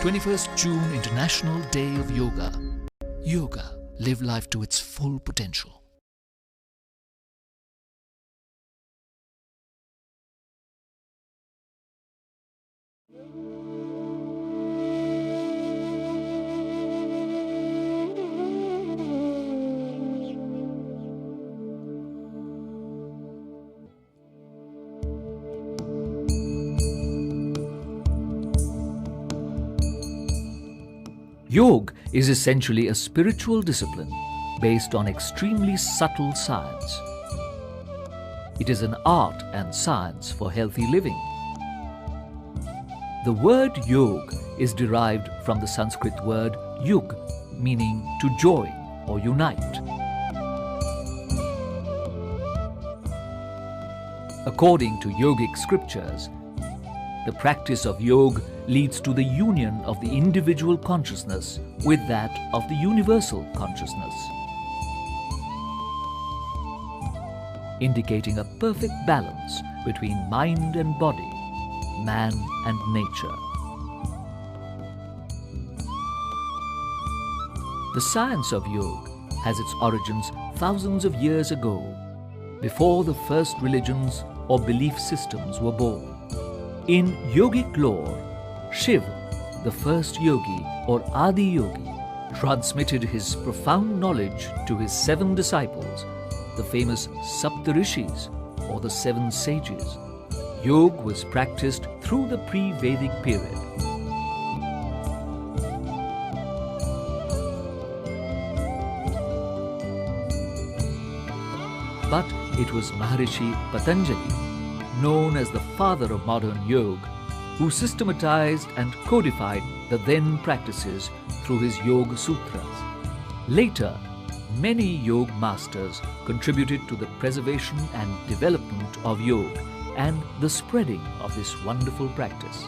21st June International Day of Yoga. Yoga. Live life to its full potential. Yoga is essentially a spiritual discipline based on extremely subtle science. It is an art and science for healthy living. The word yoga is derived from the Sanskrit word yug, meaning to join or unite. According to yogic scriptures, the practice of yoga leads to the union of the individual consciousness with that of the universal consciousness, indicating a perfect balance between mind and body, man and nature. The science of yoga has its origins thousands of years ago, before the first religions or belief systems were born. In yogic lore, Shiva, the first yogi or Adi Yogi, transmitted his profound knowledge to his 7 disciples, the famous Saptarishis or the 7 sages. Yoga was practiced through the pre-Vedic period. But it was Maharishi Patanjali, known as the father of modern yoga, who systematized and codified the then practices through his Yoga Sutras. Later, many yoga masters contributed to the preservation and development of yoga and the spreading of this wonderful practice.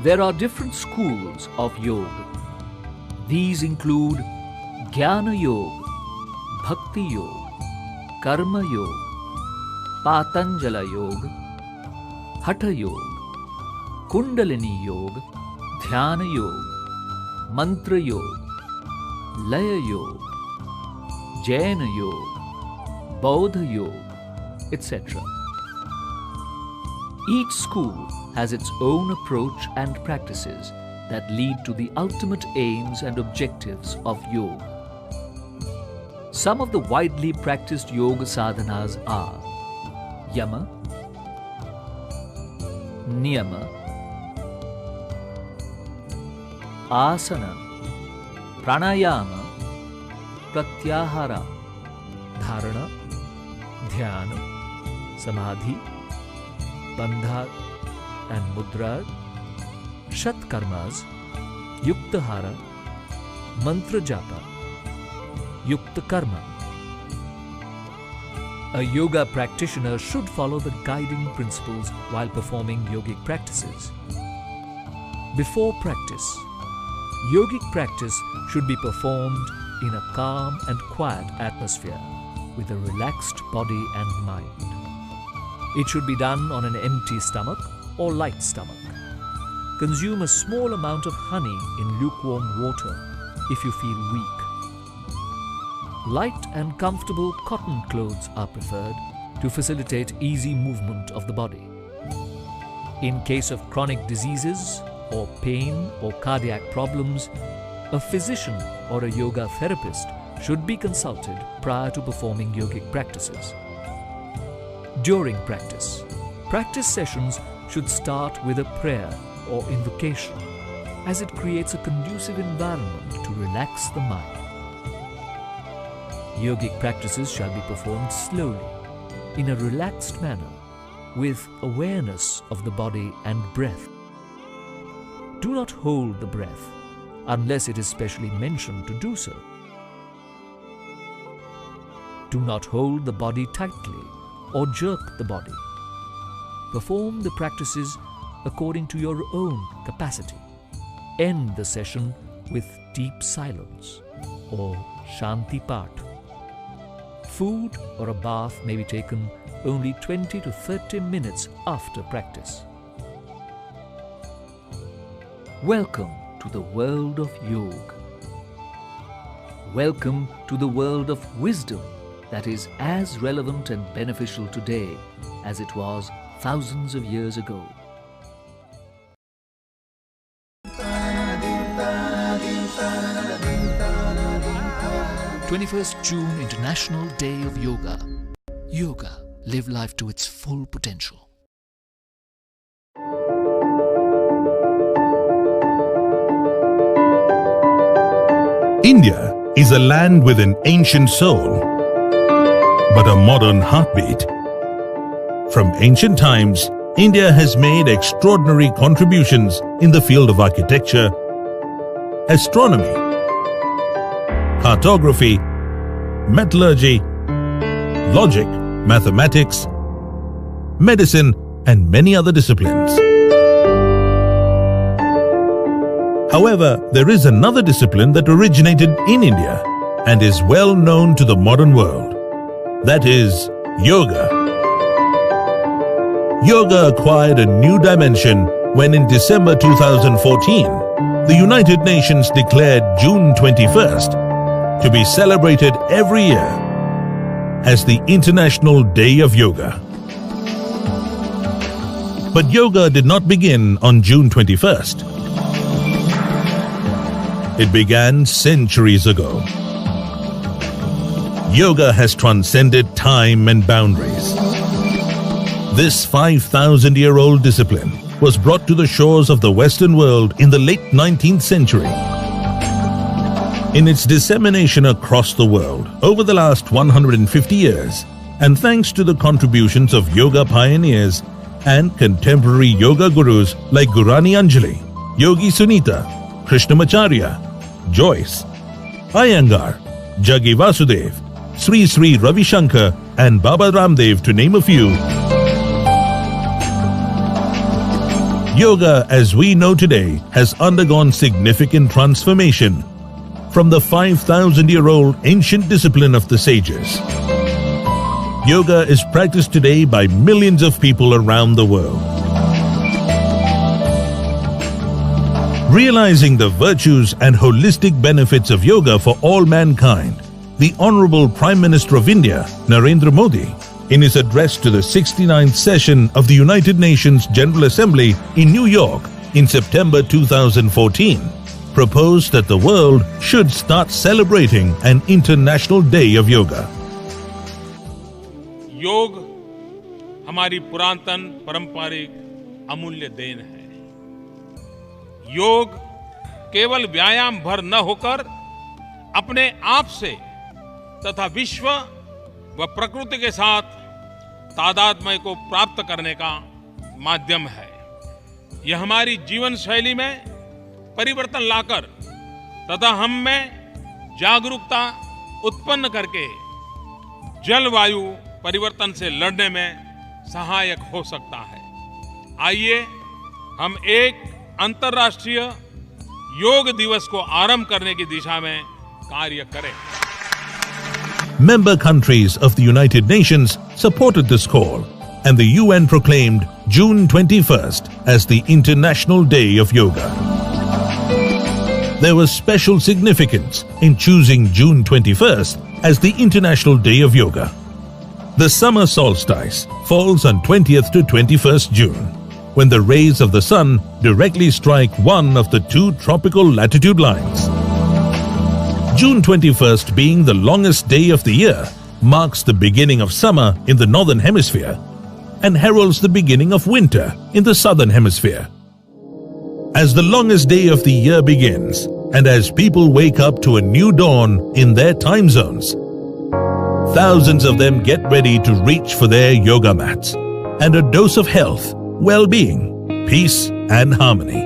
There are different schools of yoga. These include Jnana Yoga, Bhakti Yoga, Karma Yoga, Patanjala Yoga, Hatha Yoga, Kundalini Yoga, Dhyana Yoga, Mantra Yoga, Laya Yoga, Jaina Yoga, Bauddha Yoga, etc. Each school has its own approach and practices that lead to the ultimate aims and objectives of yoga. Some of the widely practiced yoga sadhanas are Yama, Niyama, Asana, Pranayama, Pratyahara, Dharana, Dhyana, Samadhi, Bandha and Mudra, Shatkarmas, Yuktahara, Mantra Japa, Yukta Karma. A yoga practitioner should follow the guiding principles while performing yogic practices. Before practice, yogic practice should be performed in a calm and quiet atmosphere with a relaxed body and mind. It should be done on an empty stomach or light stomach. Consume a small amount of honey in lukewarm water if you feel weak. Light and comfortable cotton clothes are preferred to facilitate easy movement of the body. In case of chronic diseases or pain or cardiac problems, a physician or a yoga therapist should be consulted prior to performing yogic practices. During practice, practice sessions should start with a prayer or invocation, as it creates a conducive environment to relax the mind. Yogic practices shall be performed slowly, in a relaxed manner, with awareness of the body and breath. Do not hold the breath unless it is specially mentioned to do so. Do not hold the body tightly or jerk the body. Perform the practices according to your own capacity. End the session with deep silence or Shanti Path. Food or a bath may be taken only 20 to 30 minutes after practice. Welcome to the world of yoga. Welcome to the world of wisdom that is as relevant and beneficial today as it was thousands of years ago. 21st June International Day of Yoga. Yoga. Live life to its full potential. India is a land with an ancient soul, but a modern heartbeat. From ancient times, India has made extraordinary contributions in the field of architecture, astronomy, cartography, metallurgy, logic, mathematics, medicine, and many other disciplines. However, there is another discipline that originated in India and is well known to the modern world. That is yoga. Yoga acquired a new dimension when in December 2014, the United Nations declared June 21st to be celebrated every year as the International Day of Yoga. But yoga did not begin on June 21st. It began centuries ago. Yoga has transcended time and boundaries. This 5,000-year-old discipline was brought to the shores of the Western world in the late 19th century. In its dissemination across the world over the last 150 years, and thanks to the contributions of yoga pioneers and contemporary yoga gurus like Gurani Anjali, Yogi Sunita, Krishnamacharya, Joyce, Iyengar, Jaggi Vasudev, Sri Sri Ravi Shankar, and Baba Ramdev, to name a few, yoga as we know today has undergone significant transformation from the 5,000-year-old ancient discipline of the sages. Yoga is practiced today by millions of people around the world. Realizing the virtues and holistic benefits of yoga for all mankind, the Honorable Prime Minister of India, Narendra Modi, in his address to the 69th session of the United Nations General Assembly in New York in September 2014, proposed that the world should start celebrating an International Day of Yoga. योग हमारी पुरातन पारंपरिक अमूल्य then है। योग केवल व्यायाम भर न होकर अपने आप से तथा विश्व व प्रकृति के साथ तादात्म्य को प्राप्त करने का माध्यम है। यह हमारी जीवन शैली में परिवर्तन लाकर तथा हम में जागरूकता उत्पन्न करके जलवायु परिवर्तन से लड़ने में सहायक हो सकता है। आइए हम एक अंतर्राष्ट्रीय योग दिवस को आरंभ करने की दिशा में कार्य करें। Member countries of the United Nations supported this call, and the UN proclaimed June 21st as the International Day of Yoga. There was special significance in choosing June 21st as the International Day of Yoga. The summer solstice falls on 20th to 21st June, when the rays of the sun directly strike one of the two tropical latitude lines. June 21st, being the longest day of the year, marks the beginning of summer in the northern hemisphere and heralds the beginning of winter in the southern hemisphere. As the longest day of the year begins, and as people wake up to a new dawn in their time zones, thousands of them get ready to reach for their yoga mats and a dose of health, well-being, peace, and harmony.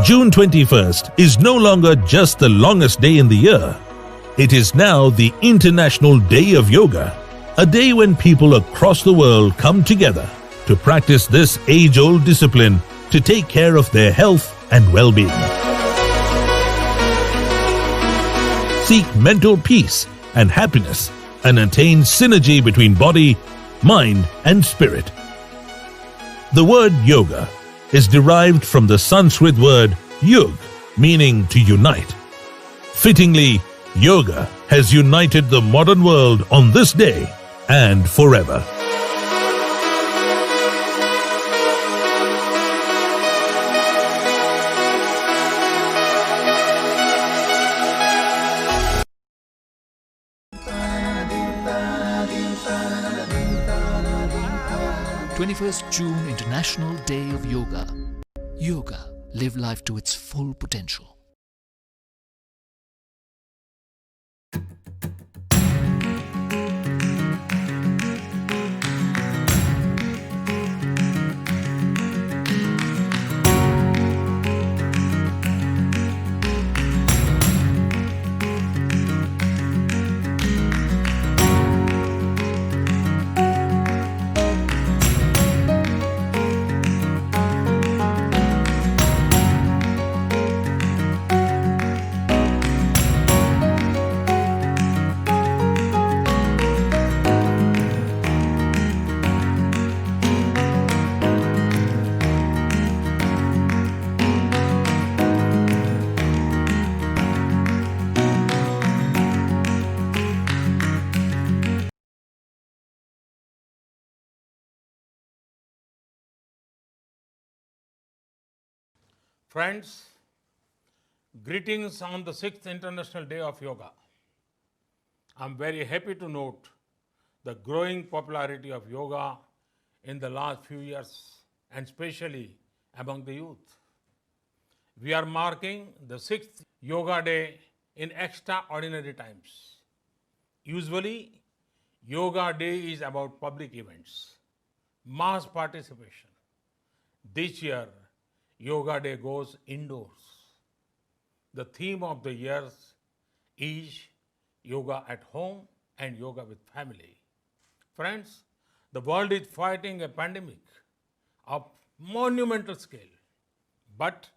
June 21st is no longer just the longest day in the year. It is now the International Day of Yoga, a day when people across the world come together to practice this age-old discipline to take care of their health and well-being. Seek mental peace and happiness and attain synergy between body, mind and spirit. The word yoga is derived from the Sanskrit word yug, meaning to unite. Fittingly, yoga has united the modern world on this day and forever. June International Day of Yoga. Yoga. Live life to its full potential. Friends, greetings on the 6th International Day of Yoga. I'm very happy to note the growing popularity of yoga in the last few years, and especially among the youth. We are marking the 6th Yoga Day in extraordinary times. Usually, Yoga Day is about public events, mass participation. This year, Yoga Day goes indoors. The theme of the year is Yoga at Home and Yoga with Family. Friends, the world is fighting a pandemic of monumental scale, but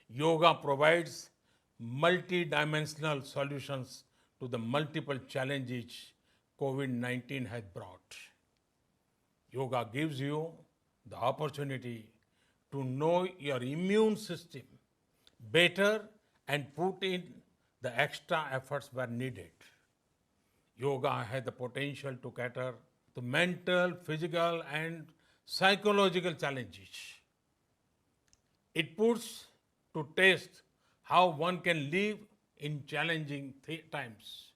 yoga provides multi-dimensional solutions to the multiple challenges COVID-19 has brought. Yoga gives you the opportunity to know your immune system better and put in the extra efforts where needed. Yoga has the potential to cater to mental, physical and psychological challenges. It puts to test how one can live in challenging times.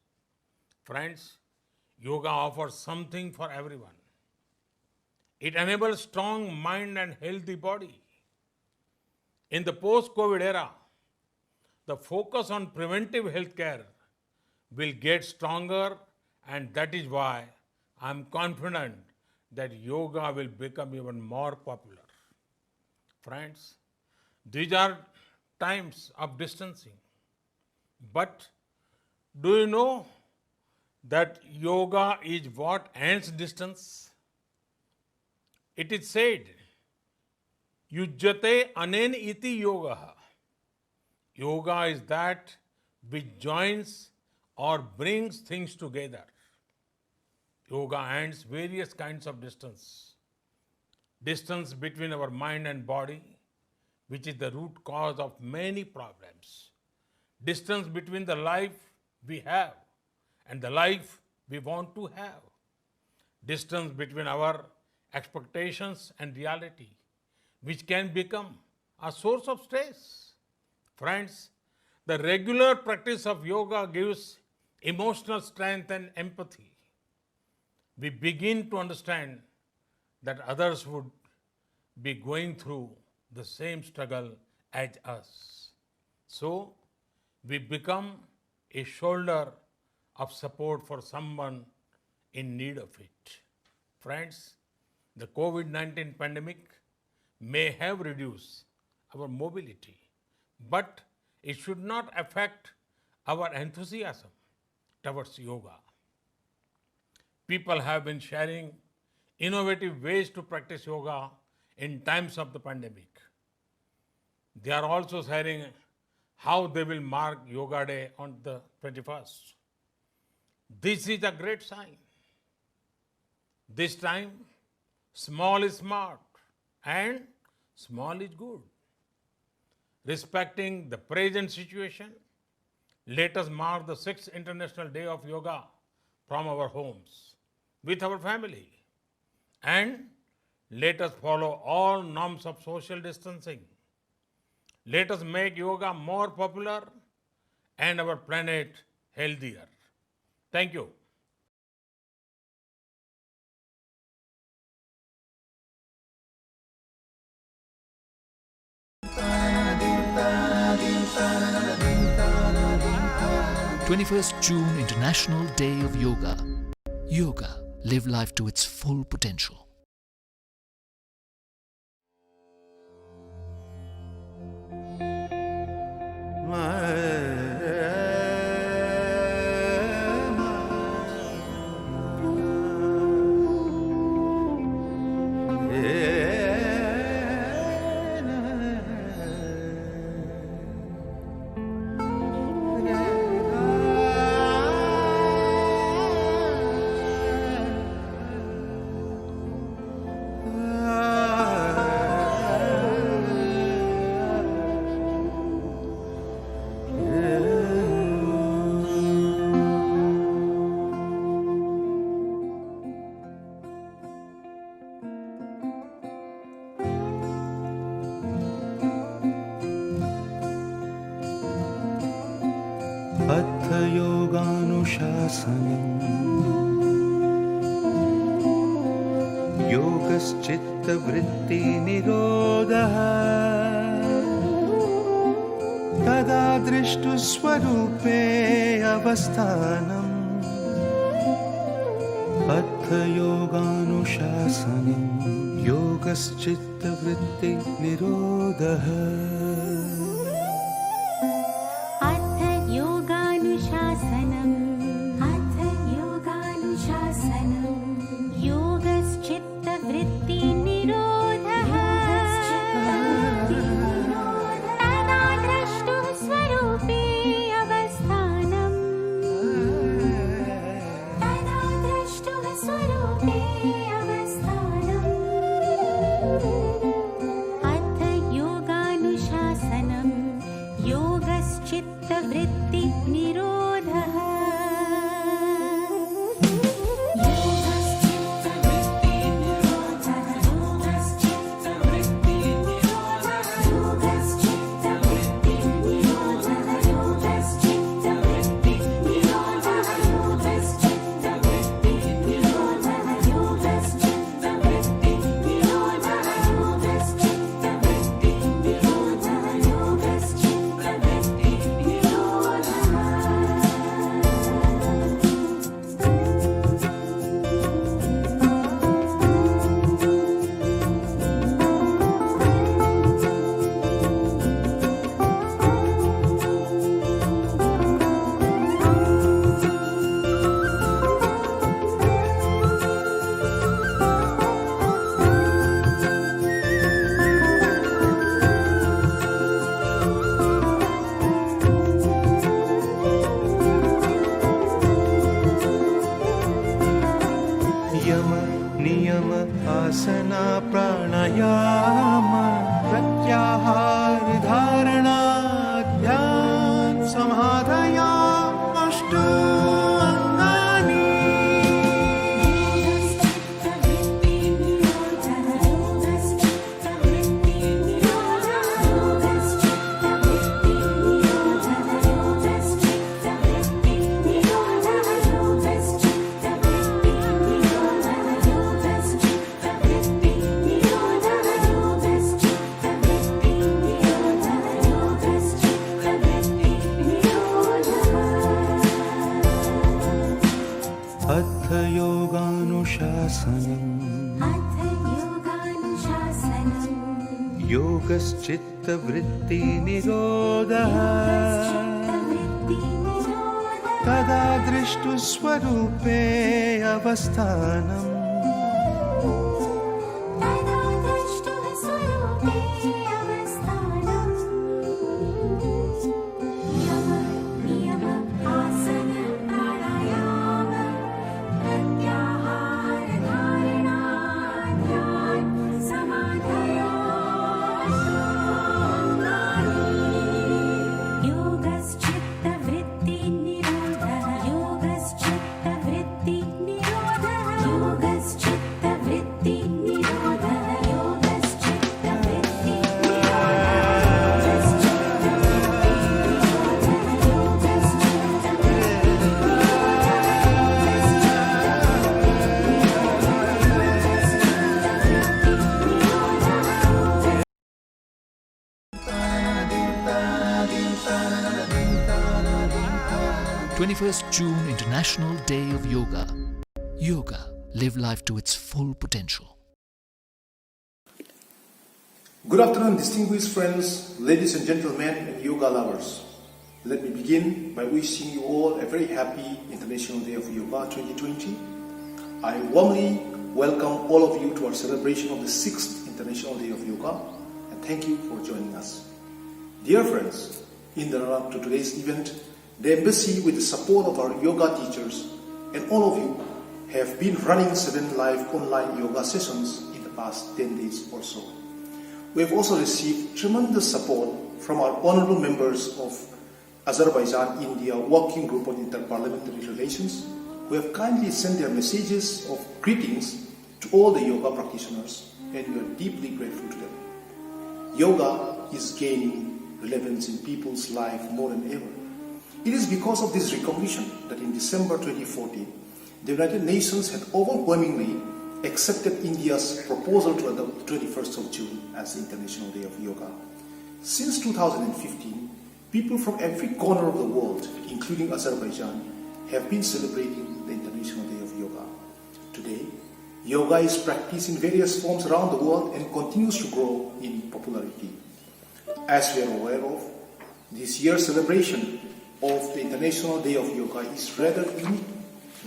Friends, yoga offers something for everyone. It enables strong mind and healthy body. In the post-COVID era, the focus on preventive healthcare will get stronger, and that is why I'm confident that yoga will become even more popular. Friends, these are times of distancing. But do you know that yoga is what ends distance? It is said, Yujjate anen iti yoga. Yoga is that which joins or brings things together. Yoga ends various kinds of distance. Distance between our mind and body, which is the root cause of many problems. Distance between the life we have and the life we want to have. Distance between our expectations and reality, which can become a source of stress. Friends, the regular practice of yoga gives emotional strength and empathy. We begin to understand that others would be going through the same struggle as us. So, we become a shoulder of support for someone in need of it. Friends, the COVID-19 pandemic may have reduced our mobility, but it should not affect our enthusiasm towards yoga. People have been sharing innovative ways to practice yoga in times of the pandemic. They are also sharing how they will mark Yoga Day on the 21st. This is a great sign. This time, small is smart and small is good. Respecting the present situation, let us mark the 6th International Day of Yoga from our homes, with our family. And let us follow all norms of social distancing. Let us make yoga more popular and our planet healthier. Thank you. June International Day of Yoga. Yoga. Live life to its full potential. अथ योगानुशासनम् योगश्चित्तवृत्तिनिरोधः तदा दृष्टुस्वरूपे अवस्थानम् अथ योगानुशासनम् योगश्चित्तवृत्तिनिरोधः अथ योगानुशासनम् योगश्चित्तवृत्तिनिरोधः तदा दृष्टुस्वरूपे अवस्थानम् June International Day of Yoga. Yoga. Live life to its full potential. Good afternoon, distinguished friends, ladies and gentlemen, and yoga lovers. Let me begin by wishing you all a very happy International Day of Yoga 2020. I warmly welcome all of you to our celebration of the 6th International Day of Yoga, and thank you for joining us. Dear friends, in the run-up to today's event, the Embassy, with the support of our yoga teachers and all of you, have been running 7 live online yoga sessions in the past 10 days or so. We have also received tremendous support from our honorable members of Azerbaijan-India Working Group on Interparliamentary Relations, who have kindly sent their messages of greetings to all the yoga practitioners, and we are deeply grateful to them. Yoga is gaining relevance in people's life more than ever. It is because of this recognition that in December 2014, the United Nations had overwhelmingly accepted India's proposal to adopt the 21st of June as the International Day of Yoga. Since 2015, people from every corner of the world, including Azerbaijan, have been celebrating the International Day of Yoga. Today, yoga is practiced in various forms around the world and continues to grow in popularity. As we are aware of, this year's celebration of the International Day of Yoga is rather unique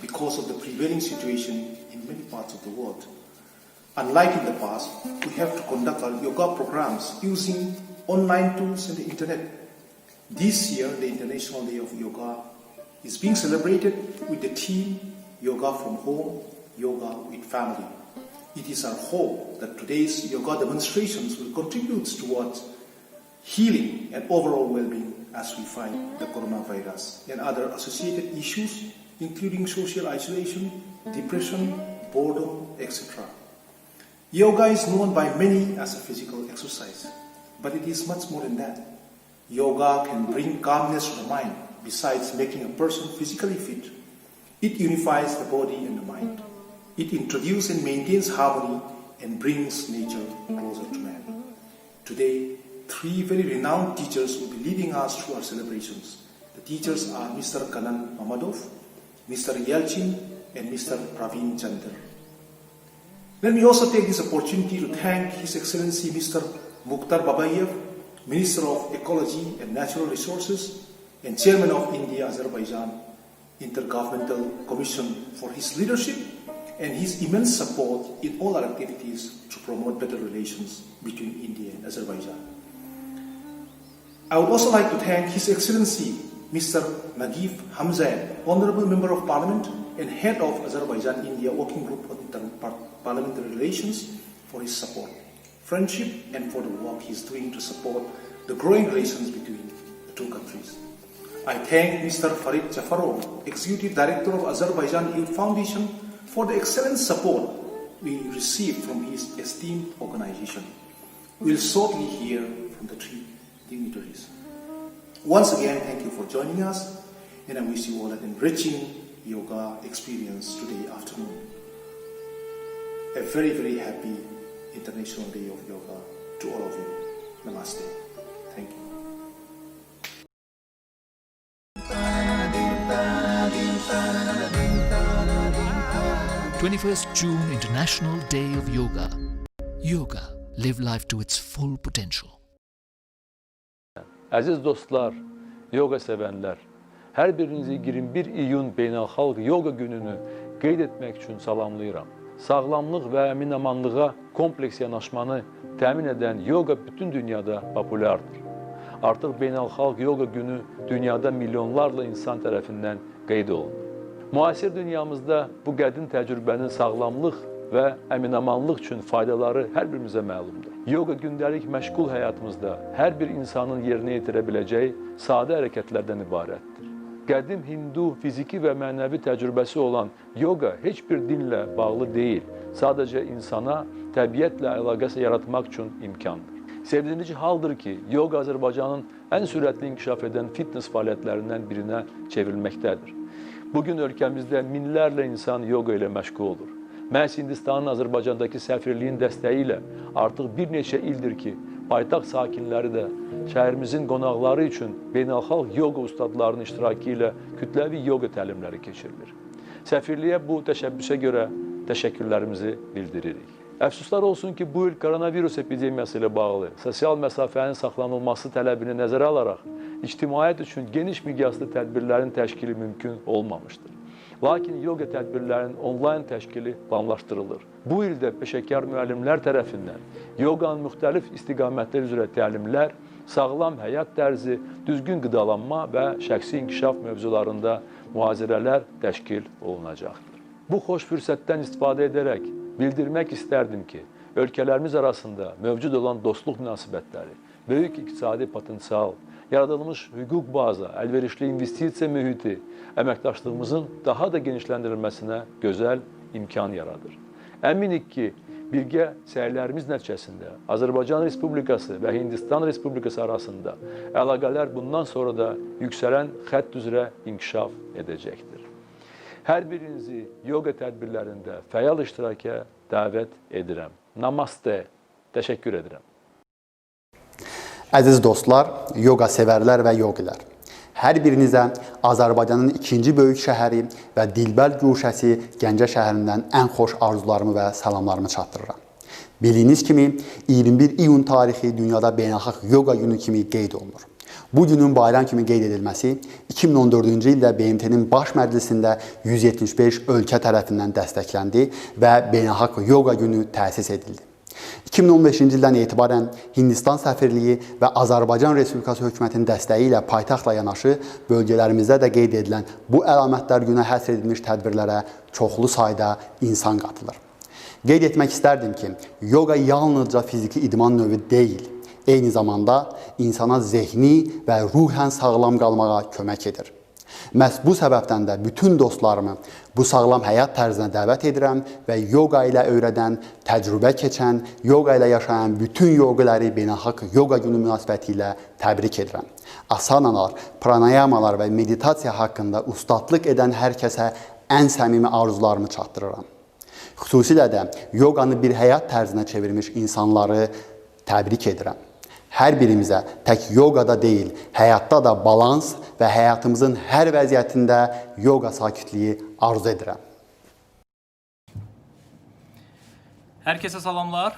because of the prevailing situation in many parts of the world. Unlike in the past, we have to conduct our yoga programs using online tools and the internet. This year, the International Day of Yoga is being celebrated with the theme Yoga from Home, Yoga with Family. It is our hope that today's yoga demonstrations will contribute towards healing and overall well-being as we fight the coronavirus and other associated issues, including social isolation, depression, boredom, etc. Yoga is known by many as a physical exercise, but it is much more than that. Yoga can bring calmness to the mind, besides making a person physically fit. It unifies the body and the mind. It introduces and maintains harmony and brings nature closer to man. Today, 3 very renowned teachers will be leading us through our celebrations. The teachers are Mr. Kanan Mamadov, Mr. Yelchin, and Mr. Praveen Chandra. Let me also take this opportunity to thank His Excellency Mr. Mukhtar Babayev, Minister of Ecology and Natural Resources and Chairman of India-Azerbaijan Intergovernmental Commission for his leadership and his immense support in all our activities to promote better relations between India and Azerbaijan. I would also like to thank His Excellency Mr. Nagif Hamzayev, Honorable Member of Parliament and Head of Azerbaijan-India Working Group on Interparliamentary Relations, for his support, friendship, and for the work he is doing to support the growing relations between the 2 countries. I thank Mr. Farid Jafarov, Executive Director of Azerbaijan Youth Foundation, for the excellent support we received from his esteemed organization. We will shortly hear from the 3 dignitaries. Once again, thank you for joining us, and I wish you all an enriching yoga experience today afternoon. A very, very happy International Day of Yoga to all of you. Namaste. Thank you. 21st June International Day of Yoga. Yoga. live life to its full potential. Əziz dostlar, yoga sevənlər, hər birinizi 21 iyun Beynəlxalq Yoga Gününü qeyd etmək üçün salamlayıram. Sağlamlıq və əminamanlığa kompleks yanaşmanı təmin edən yoga bütün dünyada populyardır. Artıq Beynəlxalq Yoga Günü dünyada milyonlarla insan tərəfindən qeyd olunur. Müasir dünyamızda bu qədim təcrübənin sağlamlıq və əminamanlıq üçün faydaları hər birimizə məlumdur. Yoga gündəlik məşğul həyatımızda hər bir insanın yerinə yetirə biləcəyi sadə hərəkətlərdən ibarətdir. Qədim Hindu fiziki və mənəvi təcrübəsi olan yoga heç bir dinlə bağlı deyil, sadəcə insana təbiətlə əlaqə yaratmaq üçün imkandır. Sevindirici haldır ki, yoga Azərbaycanın ən sürətli inkişaf edən fitness fəaliyyətlərindən birinə çevrilməkdədir. Bugün ölkəmizdə minlərlə insan yoga ilə məşğul olur. Məhz Hindistanın Azərbaycandakı səfirliyin dəstəyi ilə artıq bir neçə ildir ki, paytaxt sakinləri də şəhərimizin qonaqları üçün beynəlxalq yoga ustadlarının iştirakı ilə kütləvi yoga təlimləri keçirilir. Səfirliyə bu təşəbbüsə görə təşəkkürlərimizi bildiririk. Əfsuslar olsun ki, bu il koronavirus epidemiyası ilə bağlı sosial məsafənin saxlanılması tələbini nəzərə alaraq ictimaiyyət üçün geniş miqyaslı tədbirlərin təşkili mümkün olmamışdır. Lakin yoga tədbirlərinin onlayn təşkili planlaşdırılır. Bu ildə peşəkar müəllimlər tərəfindən yoganın müxtəlif istiqamətlər üzrə təlimlər, sağlam həyat tərzi, düzgün qidalanma və şəxsi inkişaf mövzularında mühazirələr təşkil olunacaqdır. Bu xoş fürsətdən istifadə edərək bildirmək istərdim ki, ölkələrimiz arasında mövcud olan dostluq münasibətləri, böyük iqtisadi potensial, yaradılmış hüquq baza, əlverişli investisiya mühiti əməkdaşlığımızın daha da genişləndirilməsinə gözəl imkan yaradır. Əminik ki, birgə səylərimiz nəticəsində Azərbaycan Respublikası və Hindistan Respublikası arasında əlaqələr bundan sonra da yüksələn xətt üzrə inkişaf edəcəkdir. Hər birinizi yoga tədbirlərində fəal iştiraka dəvət edirəm. Namaste. Təşəkkür edirəm. Əziz dostlar, yoga sevərlər və yogilər, hər birinizə Azərbaycanın ikinci böyük şəhəri və dilbər güşəsi Gəncə şəhərindən ən xoş arzularımı və salamlarımı çatdırıram. Bildiyiniz kimi, 21 iyun tarixi dünyada beynəlxalq yoga günü kimi qeyd olunur. Bu günün bayram kimi qeyd edilməsi 2014-cü ildə BMT-nin baş məclisində 175 ölkə tərəfindən dəstəkləndi və beynəlxalq yoga günü təsis edildi. 2015-ci ildən etibarən Hindistan səfirliyi və Azərbaycan Respublikası hökumətinin dəstəyi ilə paytaxtla yanaşı bölgələrimizdə də qeyd edilən bu əlamətlər günə həsr edilmiş tədbirlərə çoxlu sayda insan qatılır. Qeyd etmək istərdim ki, yoga yalnızca fiziki idman növü deyil, eyni zamanda insana zehni və ruhən sağlam qalmağa kömək edir. Məhz bu səbəbdən də bütün dostlarımı bu sağlam həyat tərzinə dəvət edirəm və yoga ilə öyrədən, təcrübə keçən, yoga ilə yaşayan bütün yogiləri beynəlxalq yoga günü münasibəti ilə təbrik edirəm. Asanalar, pranayamalar və meditasiya haqqında ustadlıq edən hər kəsə ən səmimi arzularımı çatdırıram. Xüsusilə də yoganı bir həyat tərzinə çevirmiş insanları təbrik edirəm. Hər birimizə tək yogada deyil, həyatda da balans və həyatımızın hər vəziyyətində yoga sakitliyi arzu edirəm. Hər kəsə salamlar.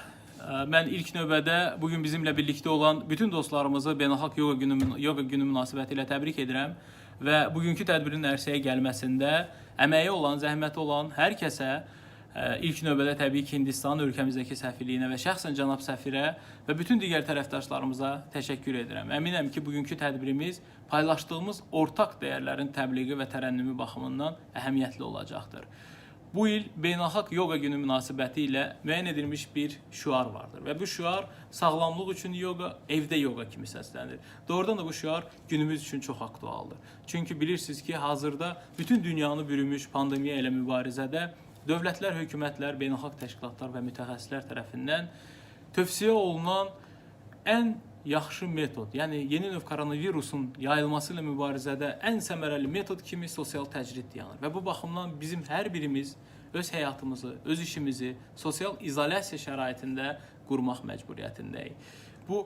Mən ilk növbədə bugün bizimlə birlikdə olan bütün dostlarımızı Beynəlxalq Yoga Günü münasibəti ilə təbrik edirəm və bugünkü tədbirin ərsəyə gəlməsində əməyi olan, zəhməti olan hər kəsə İlk növbədə təbii ki, Hindistan ölkəmizdəki səfirliyinə və şəxsən cənab səfirə və bütün digər tərəfdaşlarımıza təşəkkür edirəm. Əminəm ki, bugünkü tədbirimiz paylaşdığımız ortaq dəyərlərin təbliği və tərənnümü baxımından əhəmiyyətli olacaqdır. Bu il Beynəlxalq Yoga Günü münasibəti ilə müəyyən edilmiş bir şüar vardır və bu şüar sağlamlıq üçün yoga, evdə yoga kimi səslənir. Doğrudan da bu şüar günümüz üçün çox aktualdır. Çünki bilirsiniz ki, hazırda bütün dünyanı bürümüş pandemiya ilə mübarizədə dövlətlər, hökumətlər, beynəlxalq təşkilatlar və mütəxəssislər tərəfindən tövsiyə olunan ən yaxşı metod, yəni yeni növ koronavirusun yayılması ilə mübarizədə ən səmərəli metod kimi sosial təcrid dayanır. Və bu baxımdan bizim hər birimiz öz həyatımızı, öz işimizi sosial izolyasiya şəraitində qurmaq məcburiyyətindəyik. Bu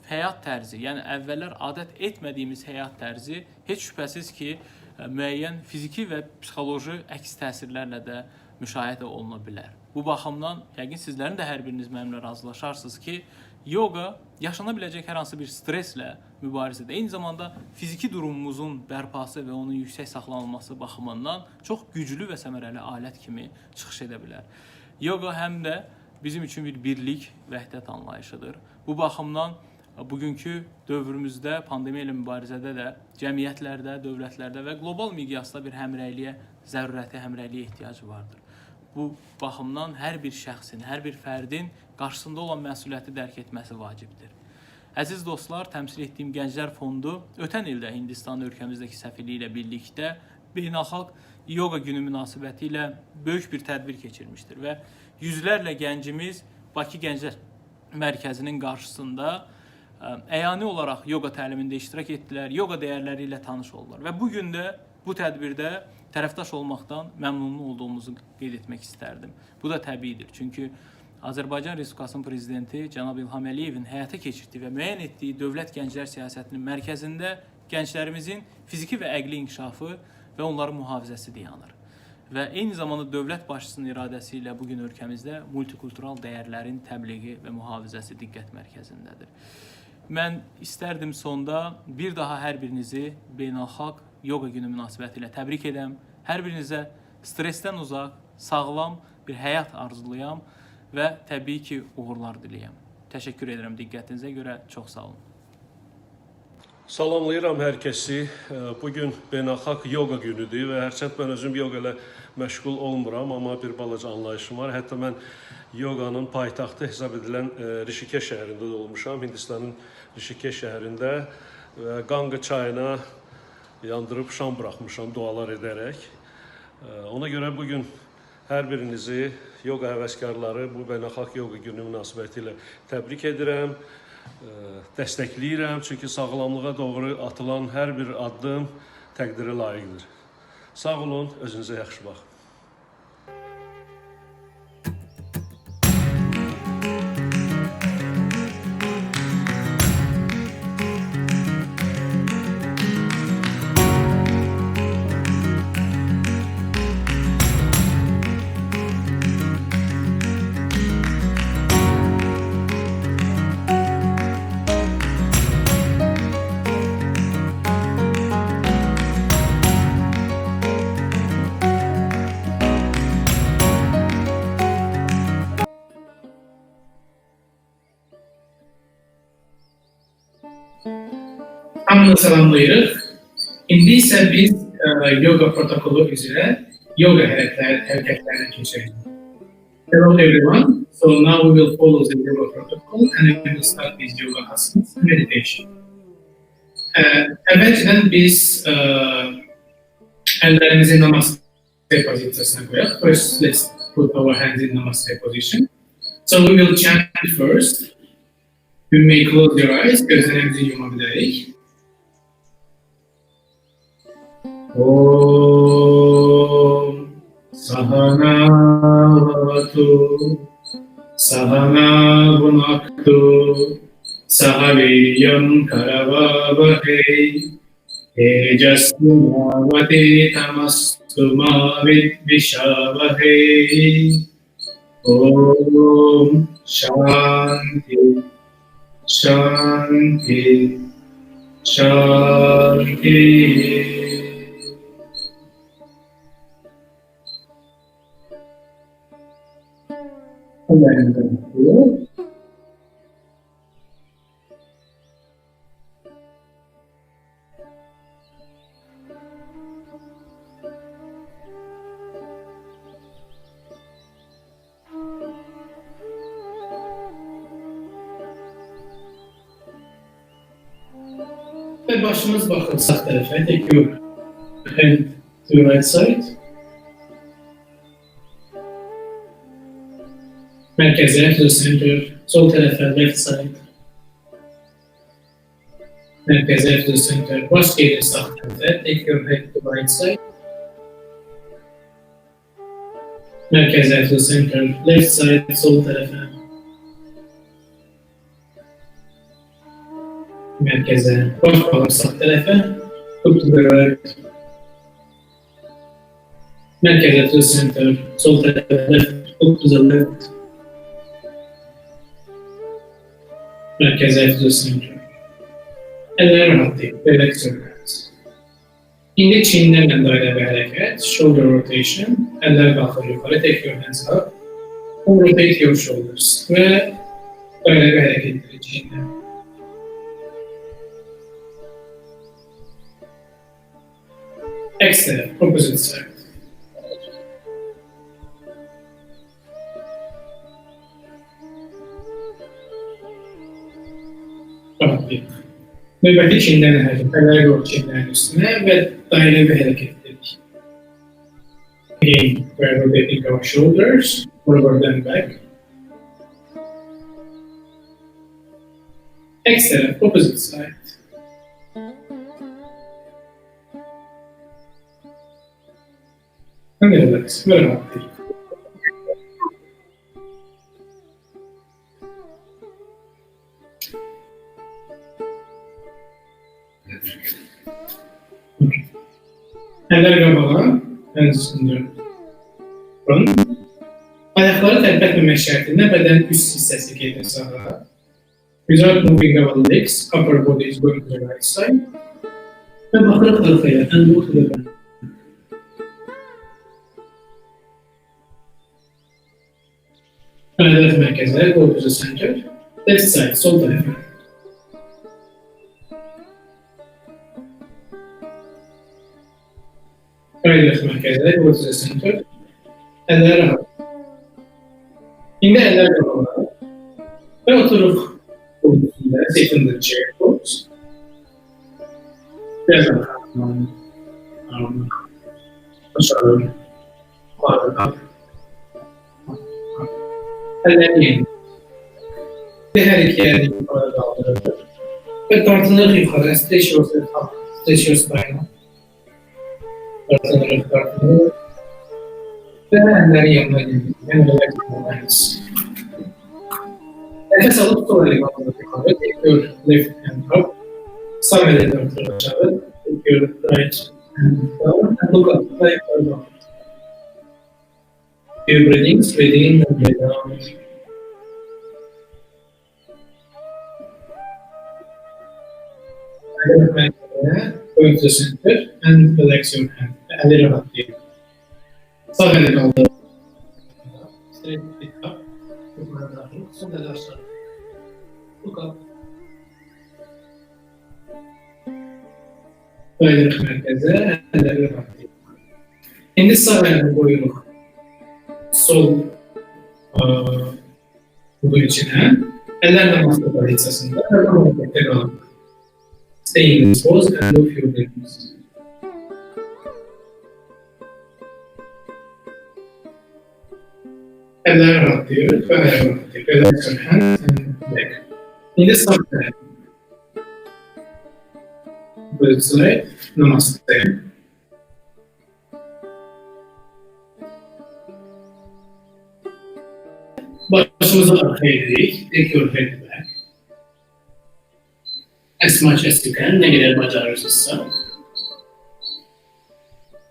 həyat tərzi, yəni əvvəllər adət etmədiyimiz həyat tərzi heç şübhəsiz ki, müəyyən fiziki və psixoloji əks təsirlərlə də müşahidə oluna bilər. Bu baxımdan yəqin sizlərin də hər biriniz mənimlə razılaşarsınız ki, yoga yaşana biləcək hər hansı bir stresslə mübarizədə, eyni zamanda fiziki durumumuzun bərpası və onun yüksək saxlanılması baxımından çox güclü və səmərəli alət kimi çıxış edə bilər. Yoga həm də bizim üçün bir birlik, vəhdət anlayışıdır. Bu baxımdan bugünkü dövrümüzdə pandemiya ilə mübarizədə də cəmiyyətlərdə, dövlətlərdə və qlobal miqyasda bir həmrəyliyə zərurəti, həmrəyliyə ehtiyacı vardır. Bu baxımdan hər bir şəxsin, hər bir fərdin qarşısında olan məsuliyyəti dərk etməsi vacibdir. Əziz dostlar, təmsil etdiyim Gənclər Fondu ötən ildə Hindistan ölkəmizdəki səfirliyi ilə birlikdə beynəlxalq yoga günü münasibəti ilə böyük bir tədbir keçirmişdir və yüzlərlə gəncimiz Bakı Gənclər Mərkəzinin qarşısında əyani olaraq yoga təlimində iştirak etdilər, yoga dəyərləri ilə tanış oldular və bugün də bu tədbirdə tərəfdaş olmaqdan məmnun olduğumuzu qeyd etmək istərdim. Bu da təbiidir, çünki Azərbaycan Respublikasının Prezidenti Cənab İlham Əliyevin həyata keçirdiyi və müəyyən etdiyi dövlət gənclər siyasətinin mərkəzində gənclərimizin fiziki və əqli inkişafı və onların mühafizəsi dayanır. Və eyni zamanda dövlət başçısının iradəsi ilə bugün ölkəmizdə multikultural dəyərlərin təbliği və mühafizəsi diqqət mərkəzindədir. Mən istərdim sonda bir daha hər birinizi beynəlxalq yoga günü münasibəti ilə təbrik edəm. Hər birinizə stressdən uzaq, sağlam bir həyat arzulayam və təbii ki, uğurlar diləyəm. Təşəkkür edirəm diqqətinizə görə. Çox sağ olun. Salamlayıram hər kəsi. Bugün beynəlxalq yoga günüdür və hərçənd mən özüm yoga ilə məşğul olmuram, amma bir balaca anlayışım var. Hətta mən yoganın paytaxtı hesab edilən Rişikeş şəhərində də olmuşam. Hindistanın Rişikeş şəhərində Qanga çayına yandırıb şam buraxmışam dualar edərək. Ona görə bugün hər birinizi yoga həvəskarları bu beynəlxalq yoga günü münasibəti ilə təbrik edirəm, dəstəkləyirəm. Çünki sağlamlığa doğru atılan hər bir addım təqdirə layiqdir. Sağ olun, özünüzə yaxşı baxın. Hamını salamlayırıq. İndi isə biz yoga protokolu üzrə yoga hərəkətlərini keçirik. Hello everyone. So now we will follow the yoga protocol and we will start with yoga asanas and meditation. Əvvəlcədən biz əllərimizi namaste pozisiyasına qoyaq. First, let's put our hands in namaste position. So we will chant first. You may close your eyes. Gözlərimizi yuma bilərik. Om Sahana Vatu Sahana Bhunaktu Sahaviryam Karavavahe Tejasvimavati Tamastu Ma Vidvishavahe Om Shanti Shanti Shanti. Ve başımız bakın sağ tarafa. Take your hand to the right side. Merkeze, to the center. Sol tarafa, left side. Merkeze, to the center. Baş gelin sağ tarafa. Take your hand to the right side. Merkeze, to the center. Left side, sol tarafa. Merkeze, baş bağlar sağ tarafa. Look to the right. Merkeze, to the center. Sol tarafa, left. Look to the left. Merkeze to the center. Eller rahatlayın. Relax your hands. İndi çiğnlerle daire bir hareket. Shoulder rotation. Eller kalkır yukarı. Take your hands up. Rotate your shoulders. Ve daire bir hareketleri çiğnler. Exhale. Opposite side. Rahatlayın. Növbəti çiğnlərin hərəkət, əlləri qoyub çiğnlərin üstünə və dairə bir hərəkət edirik. Again, we're rotating our shoulders, forward and back. Exhale, opposite side. And relax, ve rahatlayın. Eller qabağa, ən üstündə durun. Ayaqları tərpətməmək şərtində bədən üst hissəsi gedir sağa. Without moving our legs, upper body is going to the right side. Və baxırıq arxaya, and look to the back. Əllər mərkəzə, go to the center. Left side, sol tərəfə. Right merkeze, go to the center. Eller rahat. İndi eller kapalı. Ve oturup pozisyonda, sit in the chair pose. Biraz daha aşağı. Yukarı. Eller yeni. Her iki yerini yukarı kaldırılır. Ve tartılır yukarı. Stretch yourself up. Stretch your spine up. Tartılır. Ve elleri yanına geliyor. Yani relax your hands. Nefes alıp sol eli kaldırır yukarı. Take your left hand up. Sağ eli tartılır aşağı. Take your right hand down. And look up. Right or down. Few breathings. Breathe in and breathe out. Going to the center and relax your hand. Elleri rahatlayın. Sağ eli kaldır. Straight pick up. Yukarı dahil. Sol eli aşağı. Look up. Bayrak merkeze. Elleri rahatlayın. Şimdi sağ elini koyuyoruz. Sol bugün içine. Ellerle masa parçasında. Ellerle tekrar. Stay in this pose and do few breaths. Eller rahatlıyor ve ayağa rahatlıyor. Relax your hands and leg. In the side. Good side. Namaste. Başımızı arkaya eğdik. Take your head back. As much as you can, ne kadar bacarırsınızsa.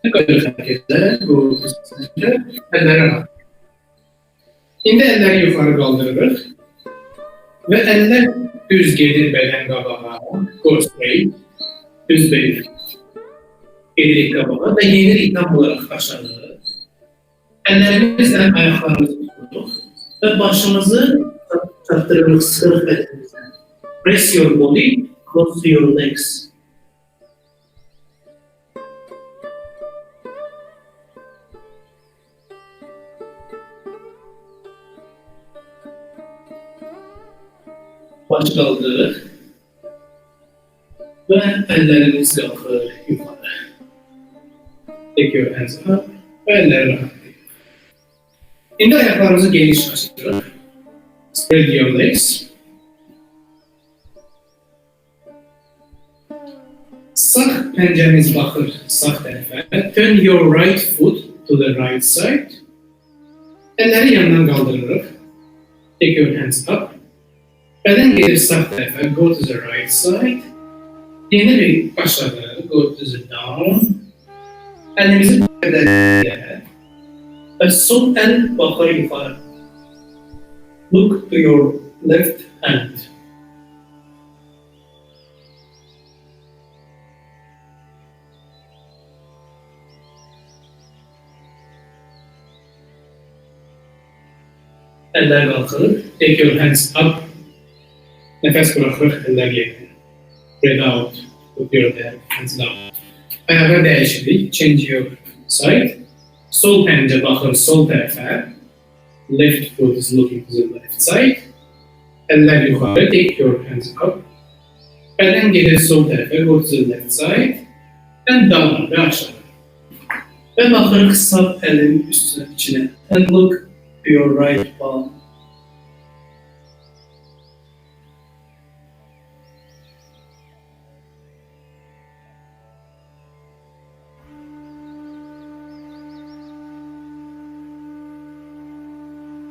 Ne kadar hareketler, bu kısımda ellere rahat. Şimdi elleri yukarı kaldırırıq ve eller düz gelir beden qabağa, go straight, düz bel gedirik qabağa ve yenirik tam olarak aşağı. Ellerimizle ayaklarımızı tuturuq ve başımızı çatdırırıq, sıxırıq bedenimizden. Press your body close to your legs. Başı kaldırırıq ve ellerimiz kalkır yukarı. Take your hands up ve elleri rahatlayın. Şimdi ayaklarımızı geniş açırıq. Spread your legs. Sağ pəncəmiz baxır sağ tərəfə. Turn your right foot to the right side. Elləri yandan qaldırırıq. Take your hands up. Bədən gedir sağ tərəfə. Go to the right side. Yeni bir aşağı. Go to the down. Əlimizi bədəniyə. ve sol el bakır yukarı. Look to your left hand. Eller kalkır. Take your hands up. Nefes bırakır, eller yerine. Breathe out. Put your hands down. Ayağa değişiklik. Change your side. Sol pencere bakır sol tarafa. Left foot is looking to the left side. Eller yukarı. Take your hands up. Beden gelir sol tarafa. Go to the left side. And down ve aşağı. Ve bakır sağ elin üstüne içine. And look to your right palm.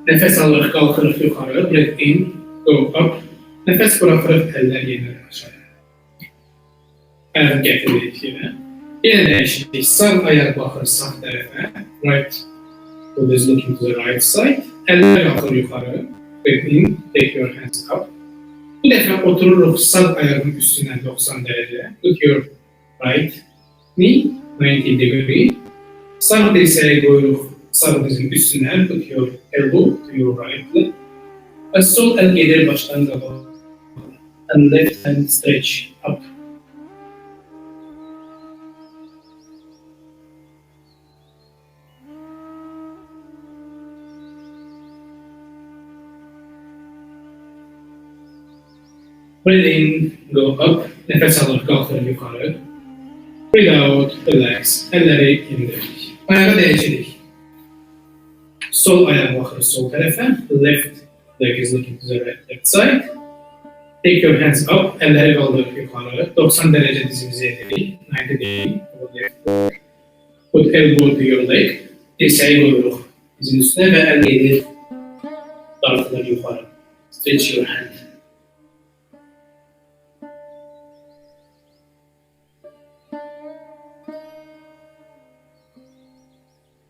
Nefes alırıq, qalxırıq yuxarı, breath in, go up. Nefes bırakırıq, eller yenə aşağı. Ayağı gətiririk yenə. Yenə dəyişiklik, sağ ayaq baxır sağ tərəfə, right foot is looking to the right side. Eller qalxır yuxarı, breath in, take your hands up. Bu dəfə otururuq sağ ayağın üstündən 90 dərəcə. Put your right knee 90 degree. Sağ dirsəyə qoyuruq sağ dizin üstüne. Put your elbow to your right leg. Ve sol el gelir baştan qabağa. And left hand stretch up. Breathe in, go up. Nefes alır, kalkır yukarı. Breathe out, relax. Elleri indirik. Ayağı değiştirik. Sol ayak bakır sol tarafa. Left leg is looking to the left side. Take your hands up. Elleri kaldırıp yukarı. 90 derece dizimizi yedirik. 90 degree. Put elbow to your leg. Dirseği koyuyoruz dizin üstüne ve el gelir. Dartılır yukarı. Stretch your hand.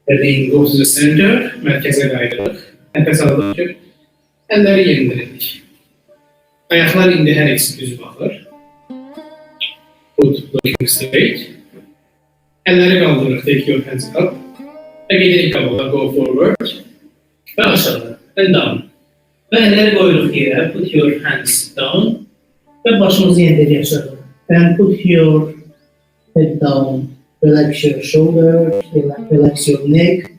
Breathing go to the center, merkeze kaydırdık. Nefes aldık, elleri yendirildik. Ayaklar indi her ikisi düz bakır. Foot looking straight. Elleri kaldırdık, take your hands up. Ve gelirik kabağa, go forward. Ve aşağıda, and down. Ve elleri koyduk yere, put your hands down. Ve başımızı yendirik aşağıda. And put your head down. Relax your shoulders, relax your neck.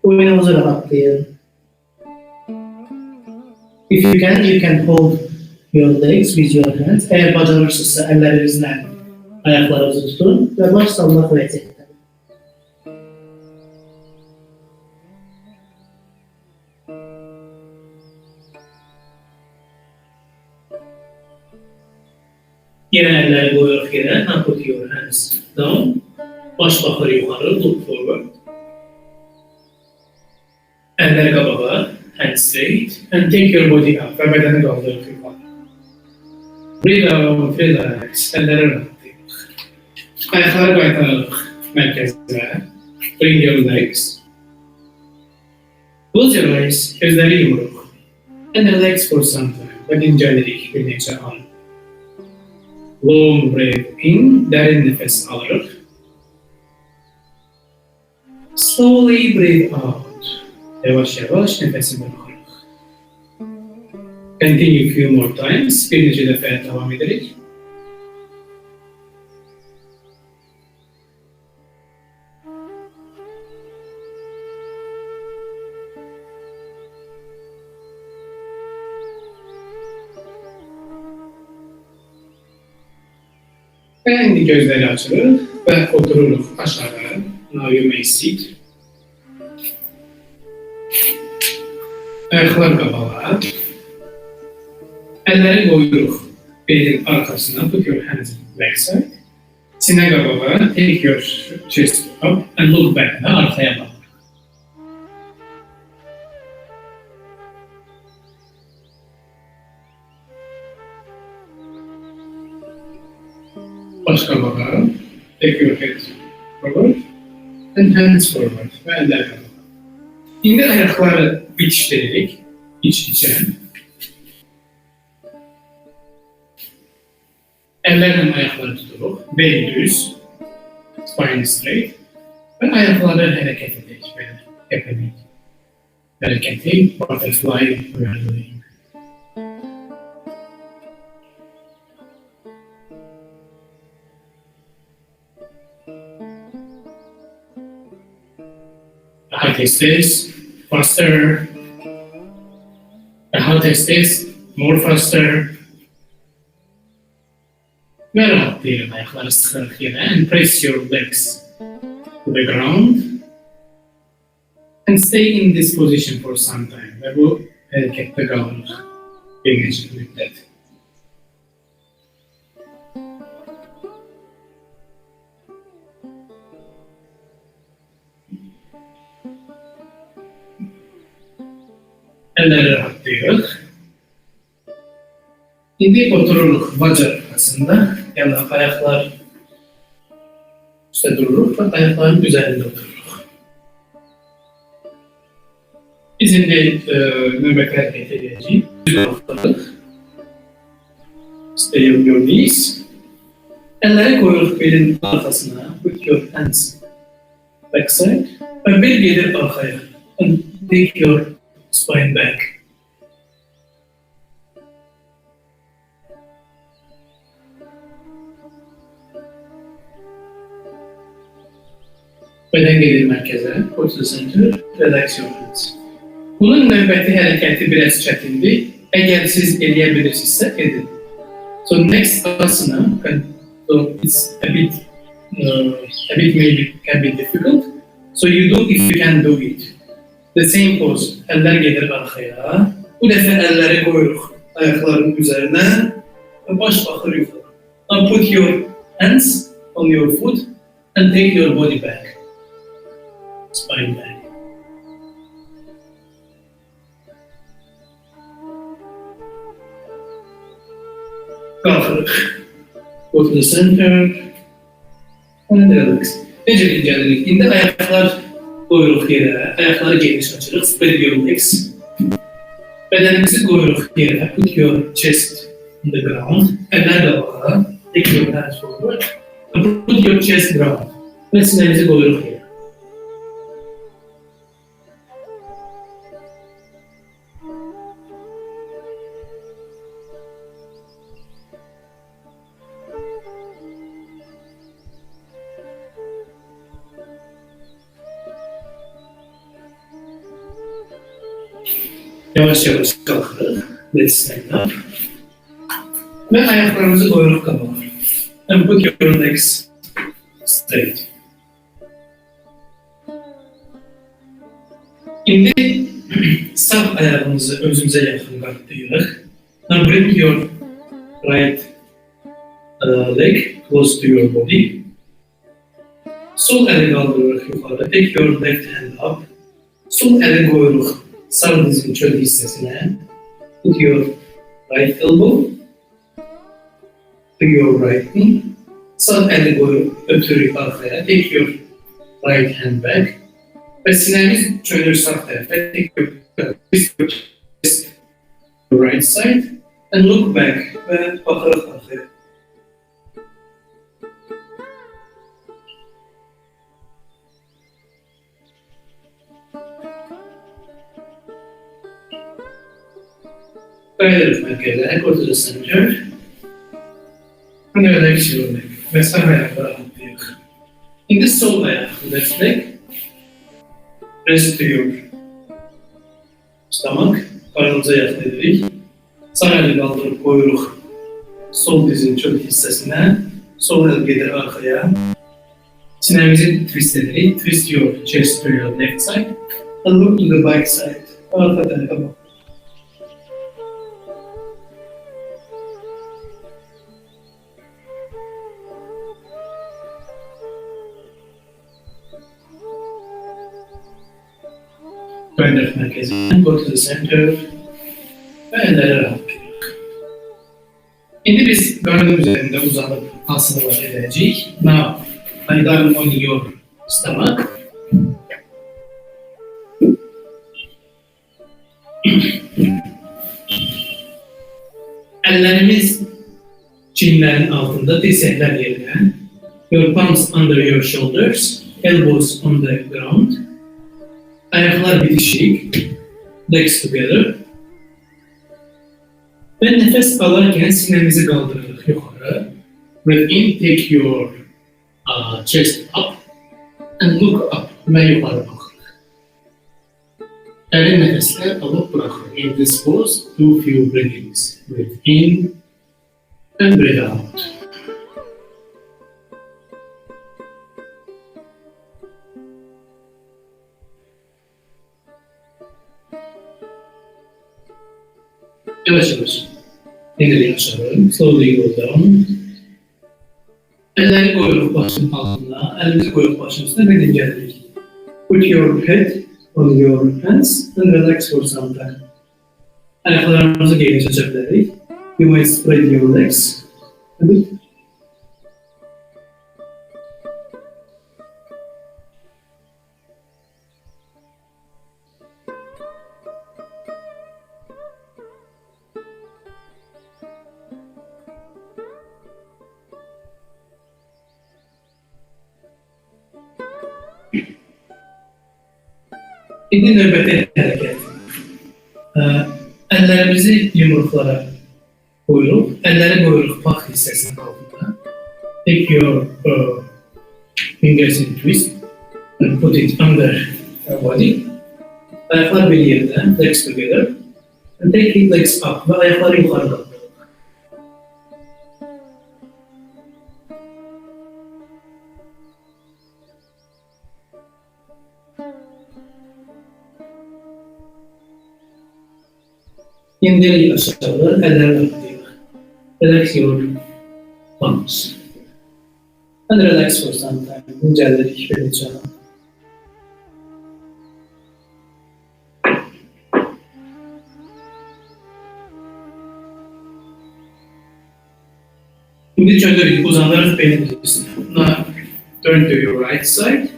Boynunuzu rahatlayın. If you can hold your legs with your hands. Eğer bacarırsınızsa ellerinizle ayaklarınızı tutun ve baş salmak ve etekten. Yine elleri koyuyoruz yere. Now put your hands down. Baş bakır yukarı, look forward. Eller kabağa, hands straight. And take your body up. Ve bedeni kaldırıp yukarı. Breathe out, relax. Elleri rahatlayıp. Ayakları kaytarıp merkezine. Bring your legs. Close your eyes. Gözleri yumruk. And relax for some time. Ve inceledik bir neçə an. Long breath in. Derin nefes alırıq. Slowly breathe out. Yavaş yavaş nefesi bırakırıq. Continue a few more times. Bir neçə dəfə devam edirik. Ve indi gözleri açılır ve otururuz aşağıya. Now you may sit. Ayaklar kabağa. Elleri koyuyoruz belin arkasına. Put your hands backside. Sine kabağa. Take your chest up and look back. Arkaya bak. Baş kabağa. Take your head forward and hands forward. Ve eller kabağa. İndi ayakları bitiştiririk, iç-içe. Ellerle ayakları tuturuq, bel düz, spine straight ve ayakları hareket edelim böyle, yapalım. Hareketi butterfly uyarlayın. The height is this, faster. The height is this, more faster. Ve rahatlayın ayakları sıkırak yere and press your legs to the ground and stay in this position for some time. Ve bu harekette kalır bir geçik müddet. Elleri rahatlıyor. Şimdi otururuz bacak arasında. Yani ayaklar üstte dururuz ve ayakların üzerinde otururuz. Biz şimdi nöbet hareket edeceğiz. Stay on your knees. Elleri koyuyoruz belin arkasına. Put your hands backside. Ve bel gelir arkaya. And take your spine back. Beden gelir merkeze, go to the center, relax your hands. Bunun növbəti hərəkəti biraz çətindir. Əgər siz eləyə bilirsinizsə, edin. So next asana, so it's a bit maybe can be difficult. So you do if you can do it. The same pose. Eller gelir arkaya. Bu defa elleri koyuyoruz ayakların üzerine ve baş bakır yukarı. Now put your hands on your foot and take your body back. Spine back. Kalkırıq. Go to the center and relax. Necə incəlirik? İndi ayaklar koyuruq yerə, ayakları geniş açırıq, spread your legs. Bedenimizi koyuruq yerə, put your chest on the ground, eller qabağa, take your hands forward, and put your chest ground. Və sinəmizi koyuruq yerə. Yavaş yavaş kalkırıq. Let's stand up. Ve ayaklarımızı koyuruq qabağa. And put your legs straight. İndi sağ ayağımızı özümüze yaxın qatlayırıq. Now bring your right leg close to your body. Sol əli qaldırırıq yuxarı. Take your left hand up. Sol əli qoyuruq sağ dizin çöl hissesine. Put your right elbow to your right knee. Sağ eli koyup ötürü arkaya. Take your right hand back. Ve sinemiz çönür sağ tarafa. Take your chest to the right side and look back ve bakarak arkaya. Kaydırıp merkeze, go to the center. And relax your leg. Ve sağ ayakları atlayık. İndi sol ayak, left leg. Press to your stomach. Karnımıza yaklaştırırıq. Sağ eli kaldırıp koyuruq sol dizin çöl hissesine. Sol el gelir arkaya. Sinemizi twist edirik. Twist your chest to your left side. And look to the back side. Arka tarafa bak. Kaydırıp merkezine, go to the center ve elleri rahatlayırıq. İndi biz qarnın üzerinde uzanıp asanalar edəcəyik. Now, lie down on your stomach Ellerimiz çinlerin altında, dirsekler yerine. Your palms under your shoulders, elbows on the ground. Ayaklar bitişik, legs together. Ve nefes alırken sinemizi kaldırırıq yukarı. Breathe in, take your chest up and look up ve yukarı bakırıq. Derin nefesler alıp bırakırıq. In this pose, do few breathings. Breathe in and breathe out. Yavaş yavaş. Dengeyi aşağı. Slowly go down. Elleri koyuyoruz başın altına. Elimizi koyuyoruz başın üstüne ve dengeledik. Put your head on your hands and relax for some time. Ayaklarımızı geniş açabiliriz. You might spread your legs a bit. Şimdi növbəti hərəkət. Əllərimizi yumruqlara qoyuruq. Əlləri qoyuruq pax hissəsinin altında. Take your fingers in twist and put it under your body. Ayaklar bir yerdə, legs together. And take your legs up və ayakları yuxarı qaldırırıq. Yeniden aşağıda elleri atlayalım. Relax your palms. And relax for some time. İnceledik ve içelim. Şimdi çöndürük, uzanırız belin üstüne. Now turn to your right side.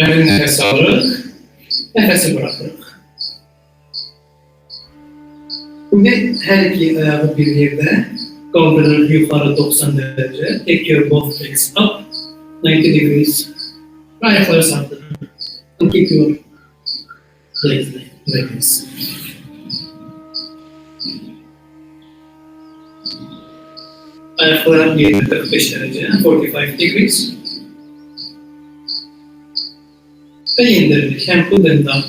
Derin nefes alırıq, nefesi bırakırıq. Şimdi her iki ayağı bir yerde kaldırırıq yukarı 90 derece. Take your both legs up 90 degrees. Ayakları sardırırıq. And keep your legs like this. Ayaklar 45 derece, 45 degrees. Ve indirdik. Hem put and down.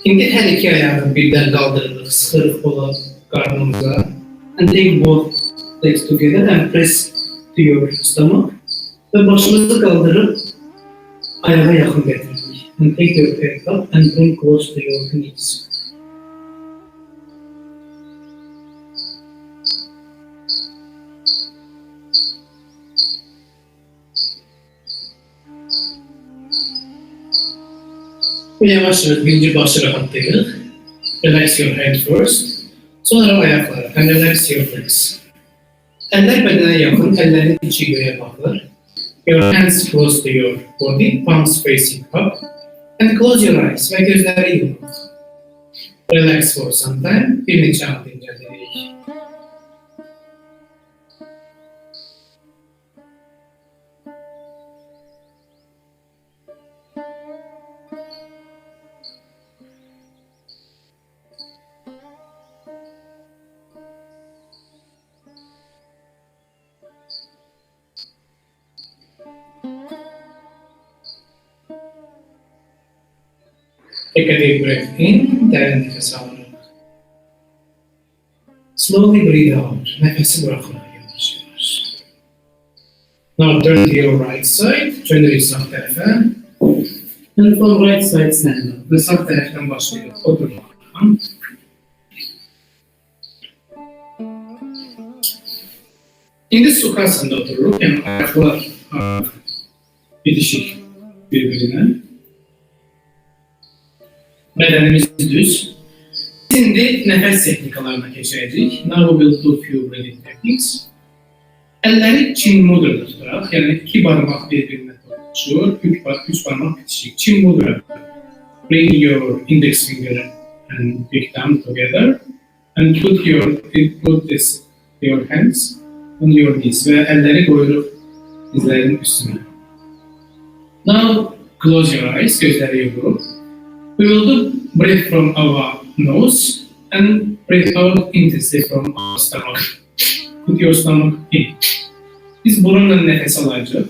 Şimdi her iki ayağı birden kaldırırıq. Sıxırıq ola karnımıza. And take both legs together and press to your stomach. Ve başımızı kaldırıp ayağa yakın getiririk. And take your head up and bring close to your knees. Ve yavaş yavaş birinci başı rahatlayırıq. Relax your head first. Sonra ayakları. And relax your legs. Eller bedene yakın, ellerin içi göğe bakılır. Your hands close to your body, palms facing up. And close your eyes ve gözleri yumruk. Relax for some time. Bir neçə an dincəlirik. Take a deep breath in, derin nefes alarak. Slowly breathe out, nefesi bırakarak yavaş yavaş. Now turn to your right side, dönün sağ tarafa. And from right side stand up. Ve sağ taraftan başlıyor, oturmak. Şimdi Sukhasana otururken ayaklar bitişik birbirine. Bedenimiz düz. Şimdi nefes tekniklerine geçeceğiz. Now we will do few breathing techniques. Elleri chin mudra tutarak, yani iki parmak birbirine tutuşuyor, üç parmak bitişik. Chin mudra. Bring your index finger and big thumb together and put your hands on your knees ve elleri koyup dizlerin üstüne. Now close your eyes, gözleri yumurup. We will do breathe from our nose and breathe out intensely from our stomach. Put your stomach in. Biz burunla nefes alacağız.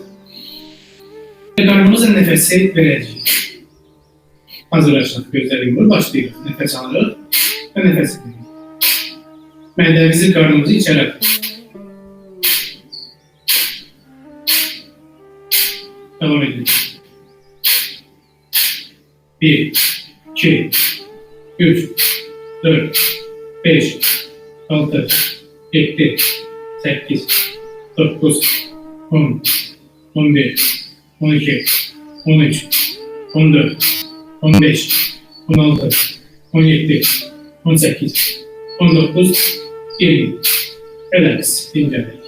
Ve karnımıza nefesi vereceğiz. Hazırlaştık, gözleri yumurup başlayalım. Nefes alırız ve nefes veriyoruz. Mədəmizi, karnımızı içeri atıyoruz. Devam ediyoruz. 1, 2, 3, 4, 5, 6, 7, 8, 9, 10, 11, 12, 13, 14, 15, 16, 17, 18, 19, 20. Relax, dinlemek.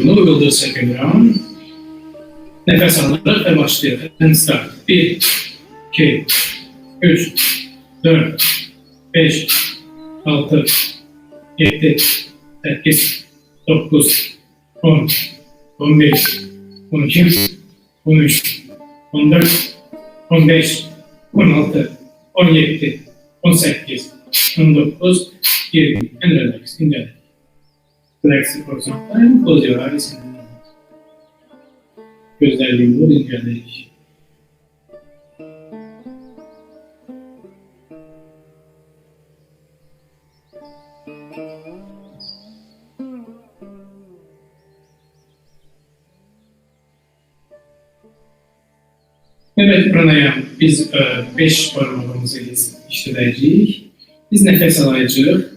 Bunu we will do second round. Nefes alarak ve başlayalım. And start. 1, 2, 3, 4, 5, 6, 7, 8, 9, 10, 11, 12, 13, 14, 15, 16, 17, 18, 19, 20. And relax. Enjoy. Relax for some time. Close your eyes. Gözleri yumulur, incelik. Evet, pranayam. Biz 5 parmağımızı işlədəcəyik. Biz nefes alacağıq.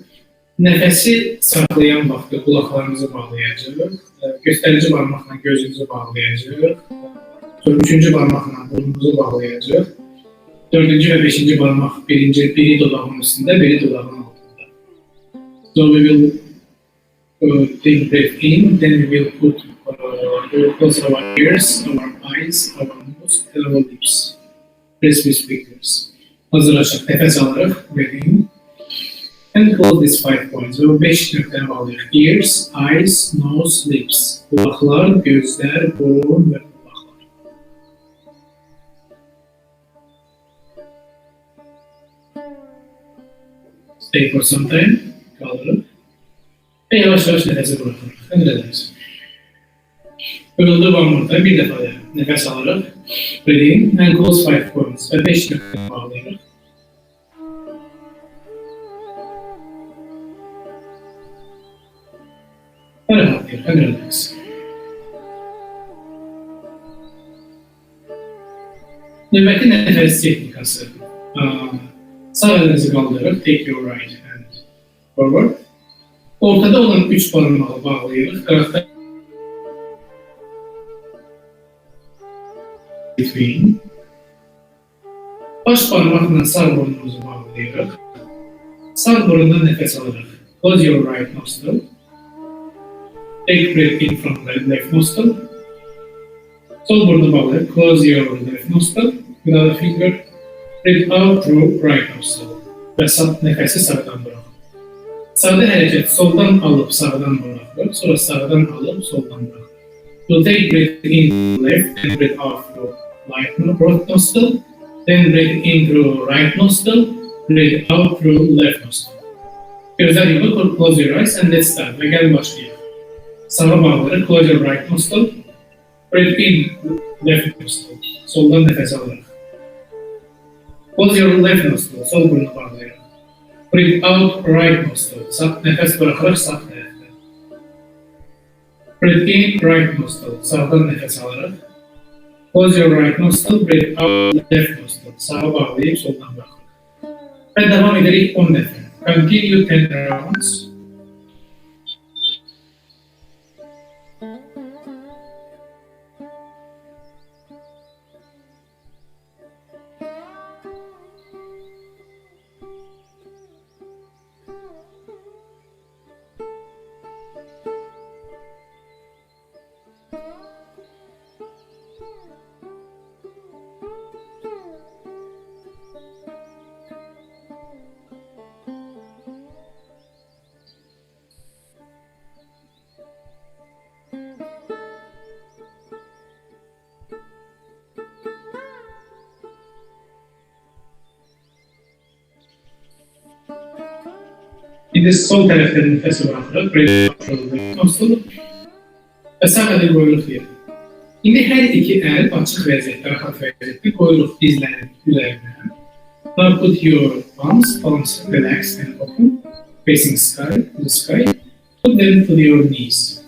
Nefesi saklayan vaxtı qulaqlarımızı bağlayacağıq. Göstərici parmaqla gözümüzü bağlayacağıq. Üçüncü parmaqla burnumuzu bağlayacağıq. Dördüncü ve beşinci parmaq biri dodağın üstünde, biri dodağın altında. So we will take breath in, then we will close our ears, our eyes, our nose, and our lips. Press with fingers. Hazırlaşıp nefes alarak breathe in. And close these 5 points. Ve 5 nöqtəni bağlayırıq. Ears, eyes, nose, lips. Kulaklar, gözler, burun ve kulaklar. Stay for some time. Kaldırıp. Ve yavaş yavaş nefesi bırakırıq. And relax. We will do one more time. Bir defa nefes alarak breathe in and close 5 points. Ve 5 nöqtəni bağlayırıq. And relax. Növbəti nəfəs texnikası. Sağ əlinizi qaldırıb, take your right hand forward. Ortada olan 3 parmağı bağlayırıq. Qıraqda between. Baş parmaqla sağ burnumuzu bağlayırıq. Sağ burundan nəfəs alırıq. Close your right nostril. Take breath in from the left nostril. Sol burnu bağlayıp close your left nostril. With other finger. Breathe out through right nostril. Ve nefesi sağdan bırak. Sağda hərəkət soldan alıp sağdan bırakır. Sonra sağdan alıp soldan bırakır. So take breath in from left and breathe out through right nostril, then breathe in through right nostril, breathe out through left nostril. Gözler yumuk, close your eyes and let's start. Ve gel başlayalım. Sağa bağları, close your right nostril, breathe in left nostril. Soldan nefes alarak. Close your left nostril, sol burnu bağlayarak. Breathe out right nostril, sağ nefes bırakarak sağ taraftan. Breathe in right nostril, sağdan nefes alarak. Close your right nostril, breathe out left nostril, sağa bağlayıp soldan bırakarak. Ve devam ederek 10 defa. Continue 10 rounds. Bir de sol taraftan nefes bırakarak breathe nostril ve sağ əli qoyuluq yerə. İndi hər iki əl açıq vəziyyətdə, rahat vəziyyətdə qoyuluq dizlərin üzərinə. Now put your palms relaxed and open, facing the sky. Put them to your knees.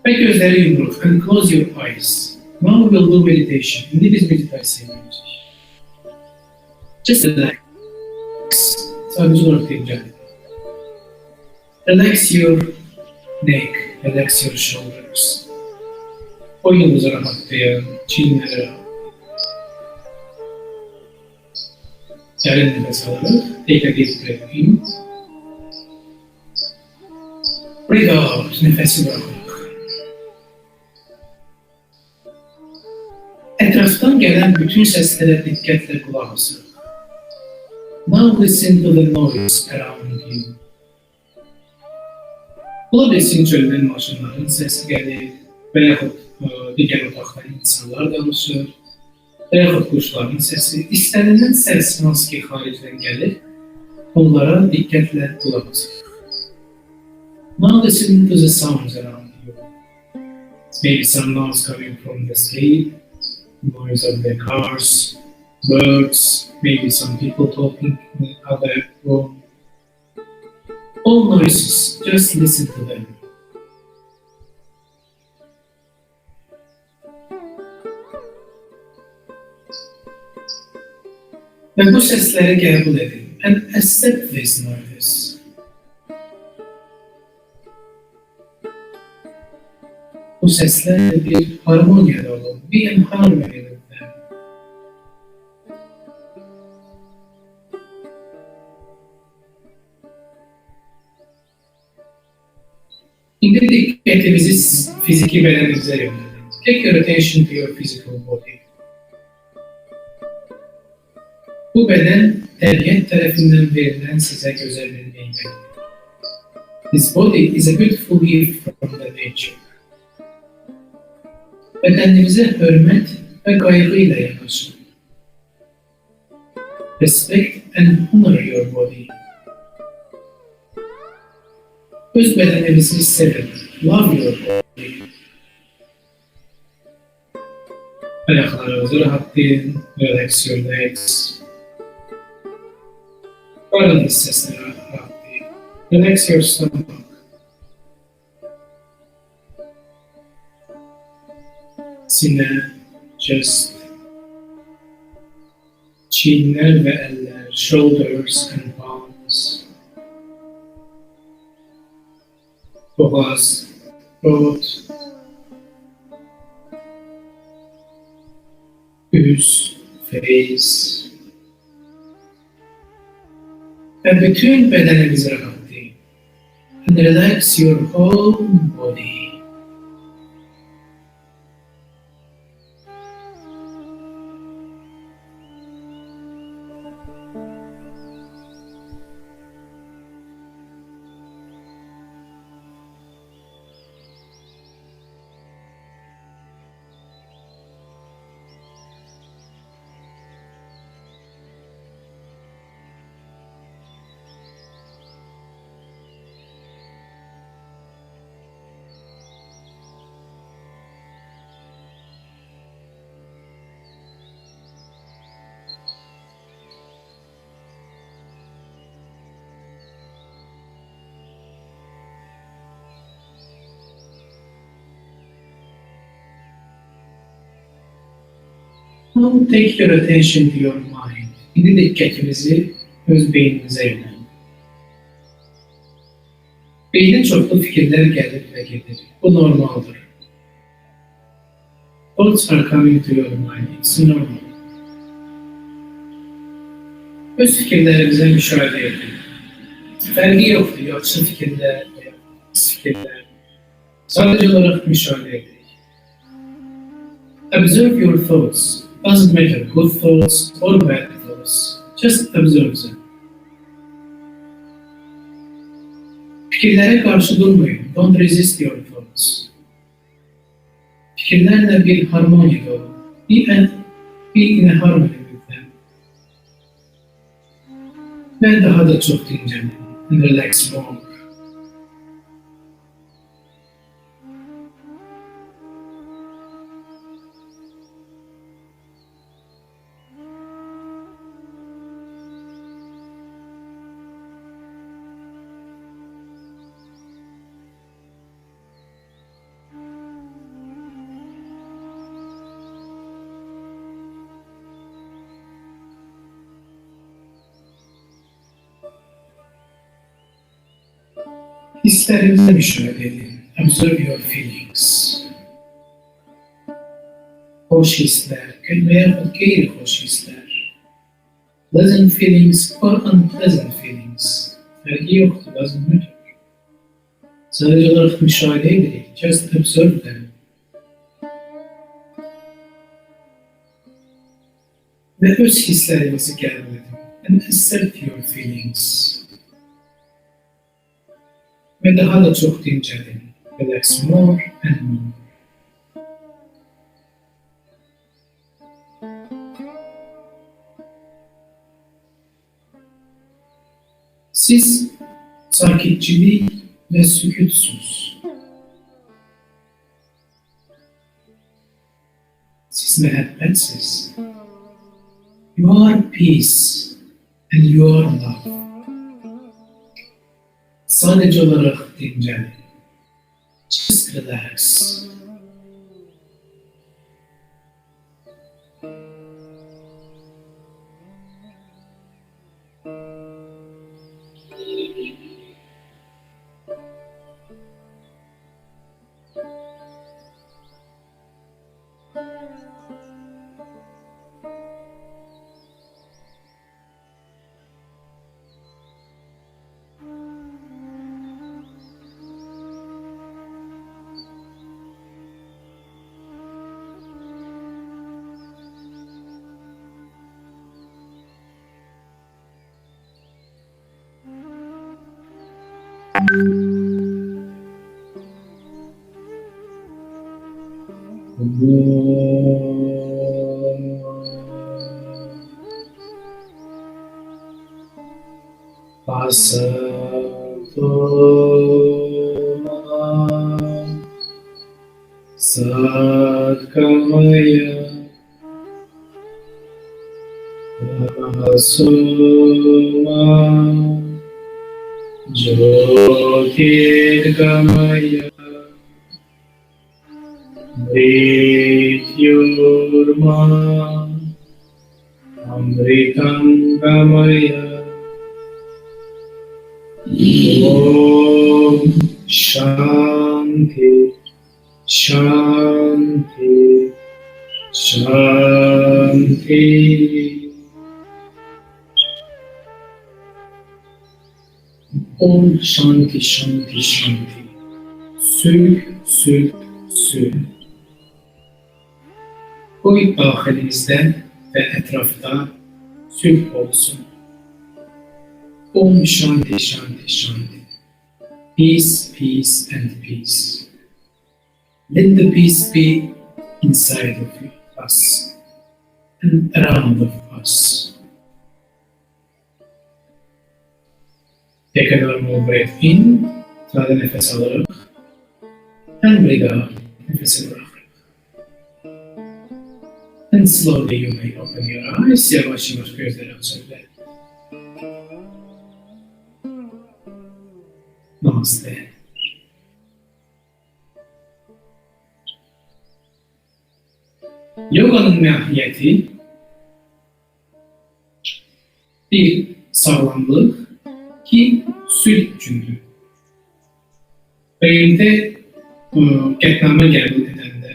Və gözləri yumruq and close your eyes. Now we'll do meditation. İndi biz meditasiya edəcəyik. Just relax. Sadəcə olaraq dincəlin. Relax your neck, relax your shoulders. Boynunuzu rahatlayın, çiğneleri rahat. Derin nefes alarak, take a deep breath in. Breathe out, nefesi bırakarak. Etraftan gelen bütün seslere dikkatle kulak asın. Now listen to the noise around you. Ola bilsin çöldən maşınların səsi gəlir və yaxud digər otaqdan insanlar danışır və yaxud quşların səsi. İstənilən səs hansı ki xaricdən gəlir, onlara diqqətlə qulaq asın. Now listen to the sounds around you. Maybe some noise coming from the street, noise of the cars, birds, maybe some people talking in the other room. All noises, just listen to them. Ve bu sesleri qəbul edin and accept these noises. Bu seslerle bir harmoniyada olun, be in harmony with them. İndi dikkatimizi fiziki bedeninize yöneltin. Take your attention to your physical body. Bu beden təbiət tərəfindən verilən sizə gözəl bir nemətdir. This body is a beautiful gift from the nature. Bədənimizə hörmət və qayğı ilə yanaşın. Respect and honor your body. Öz bədənimizi sevin. Love your body. Ayaqlarınızı rahatlayın. Relax your legs. Qarın hissəsini rahatlayın. Relax your stomach. Sinə, chest, çiynlər və əllər, shoulders and palms. Boğaz, throat, üz, face. Ve bütün bedeninizi rahatlayın. And relax your whole body. Now take your attention to your mind. Şimdi dikkatimizi öz beyninize yöneltin. Beyne çoklu fikirler gelir ve gelir. Bu normaldir. Thoughts are coming to your mind. It's normal. Öz fikirlerimize müşahede edin. Fergi yoktur, yaxşı fikirler veya pis fikirler. Sadece olarak müşahede edin. Observe your thoughts. Doesn't matter good thoughts or bad thoughts. Just observe them. Fikirlere karşı durmayın. Don't resist your thoughts. Fikirlerle bir harmoni olun. Be in a harmony with them. Ve daha da çok dinlenin. And relax more. Hislerinize müşahede edin. Observe your feelings. Hoş hisler, veya gayri-hoş hisler. Pleasant feelings or unpleasant feelings. Fergi yoktur, doesn't matter. Sadece olarak müşahede edin. Just observe them. Ve öz hislerinizi gelmedin. And accept your feelings. Ve daha da çok dincelin. Relax more and more. Siz sakitçilik ve sükutsuz. Siz muhabbetsiz. You are peace and you are love. Sadece olarak dincelin. Just relax. Satkamaya Asuma Jyotirgamaya Mrityurma Amritangamaya Om Shanti Shanti Shanti. Om Shanti Shanti Shanti. Sülh, sülh, sülh. Koy dahilinizde ve etrafta sülh olsun. Om Shanti Shanti Shanti. Peace, peace and peace. Let the peace be inside of us and around of us. Take a normal breath in, sade nefes alarak, and breathe out, nefesi bırakarak. And slowly you may open your eyes, yavaş yavaş gözleri açabilir. Namaste. Yoganın mahiyeti bir sağlamlık ki sülh üçündür. Beyinde qətnamə qəbul edəndə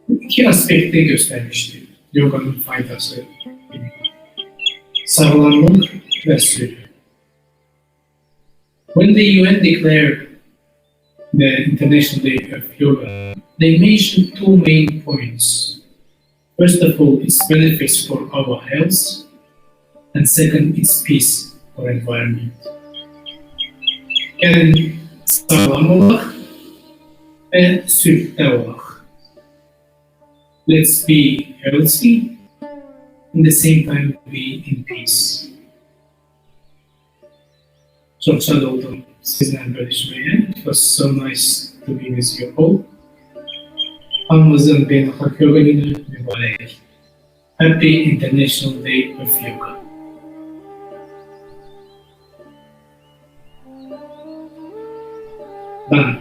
bu iki aspekti göstermiştir. Yoganın faydası. Sağlamlık ve sülh. When the UN declared the International Day of Yoga, they mentioned two main points. First of all, its benefits for our health, and second, its peace for environment. Yani sağlam olmak ve sülhte olmak. Let's be healthy, at the same time be in peace. Çok sad oldum sizinle bölüşmeye. It was so nice to be with you all. Hamımızın Beynelxalq Yoga Günü mübarek. Happy International Day of Yoga. Ben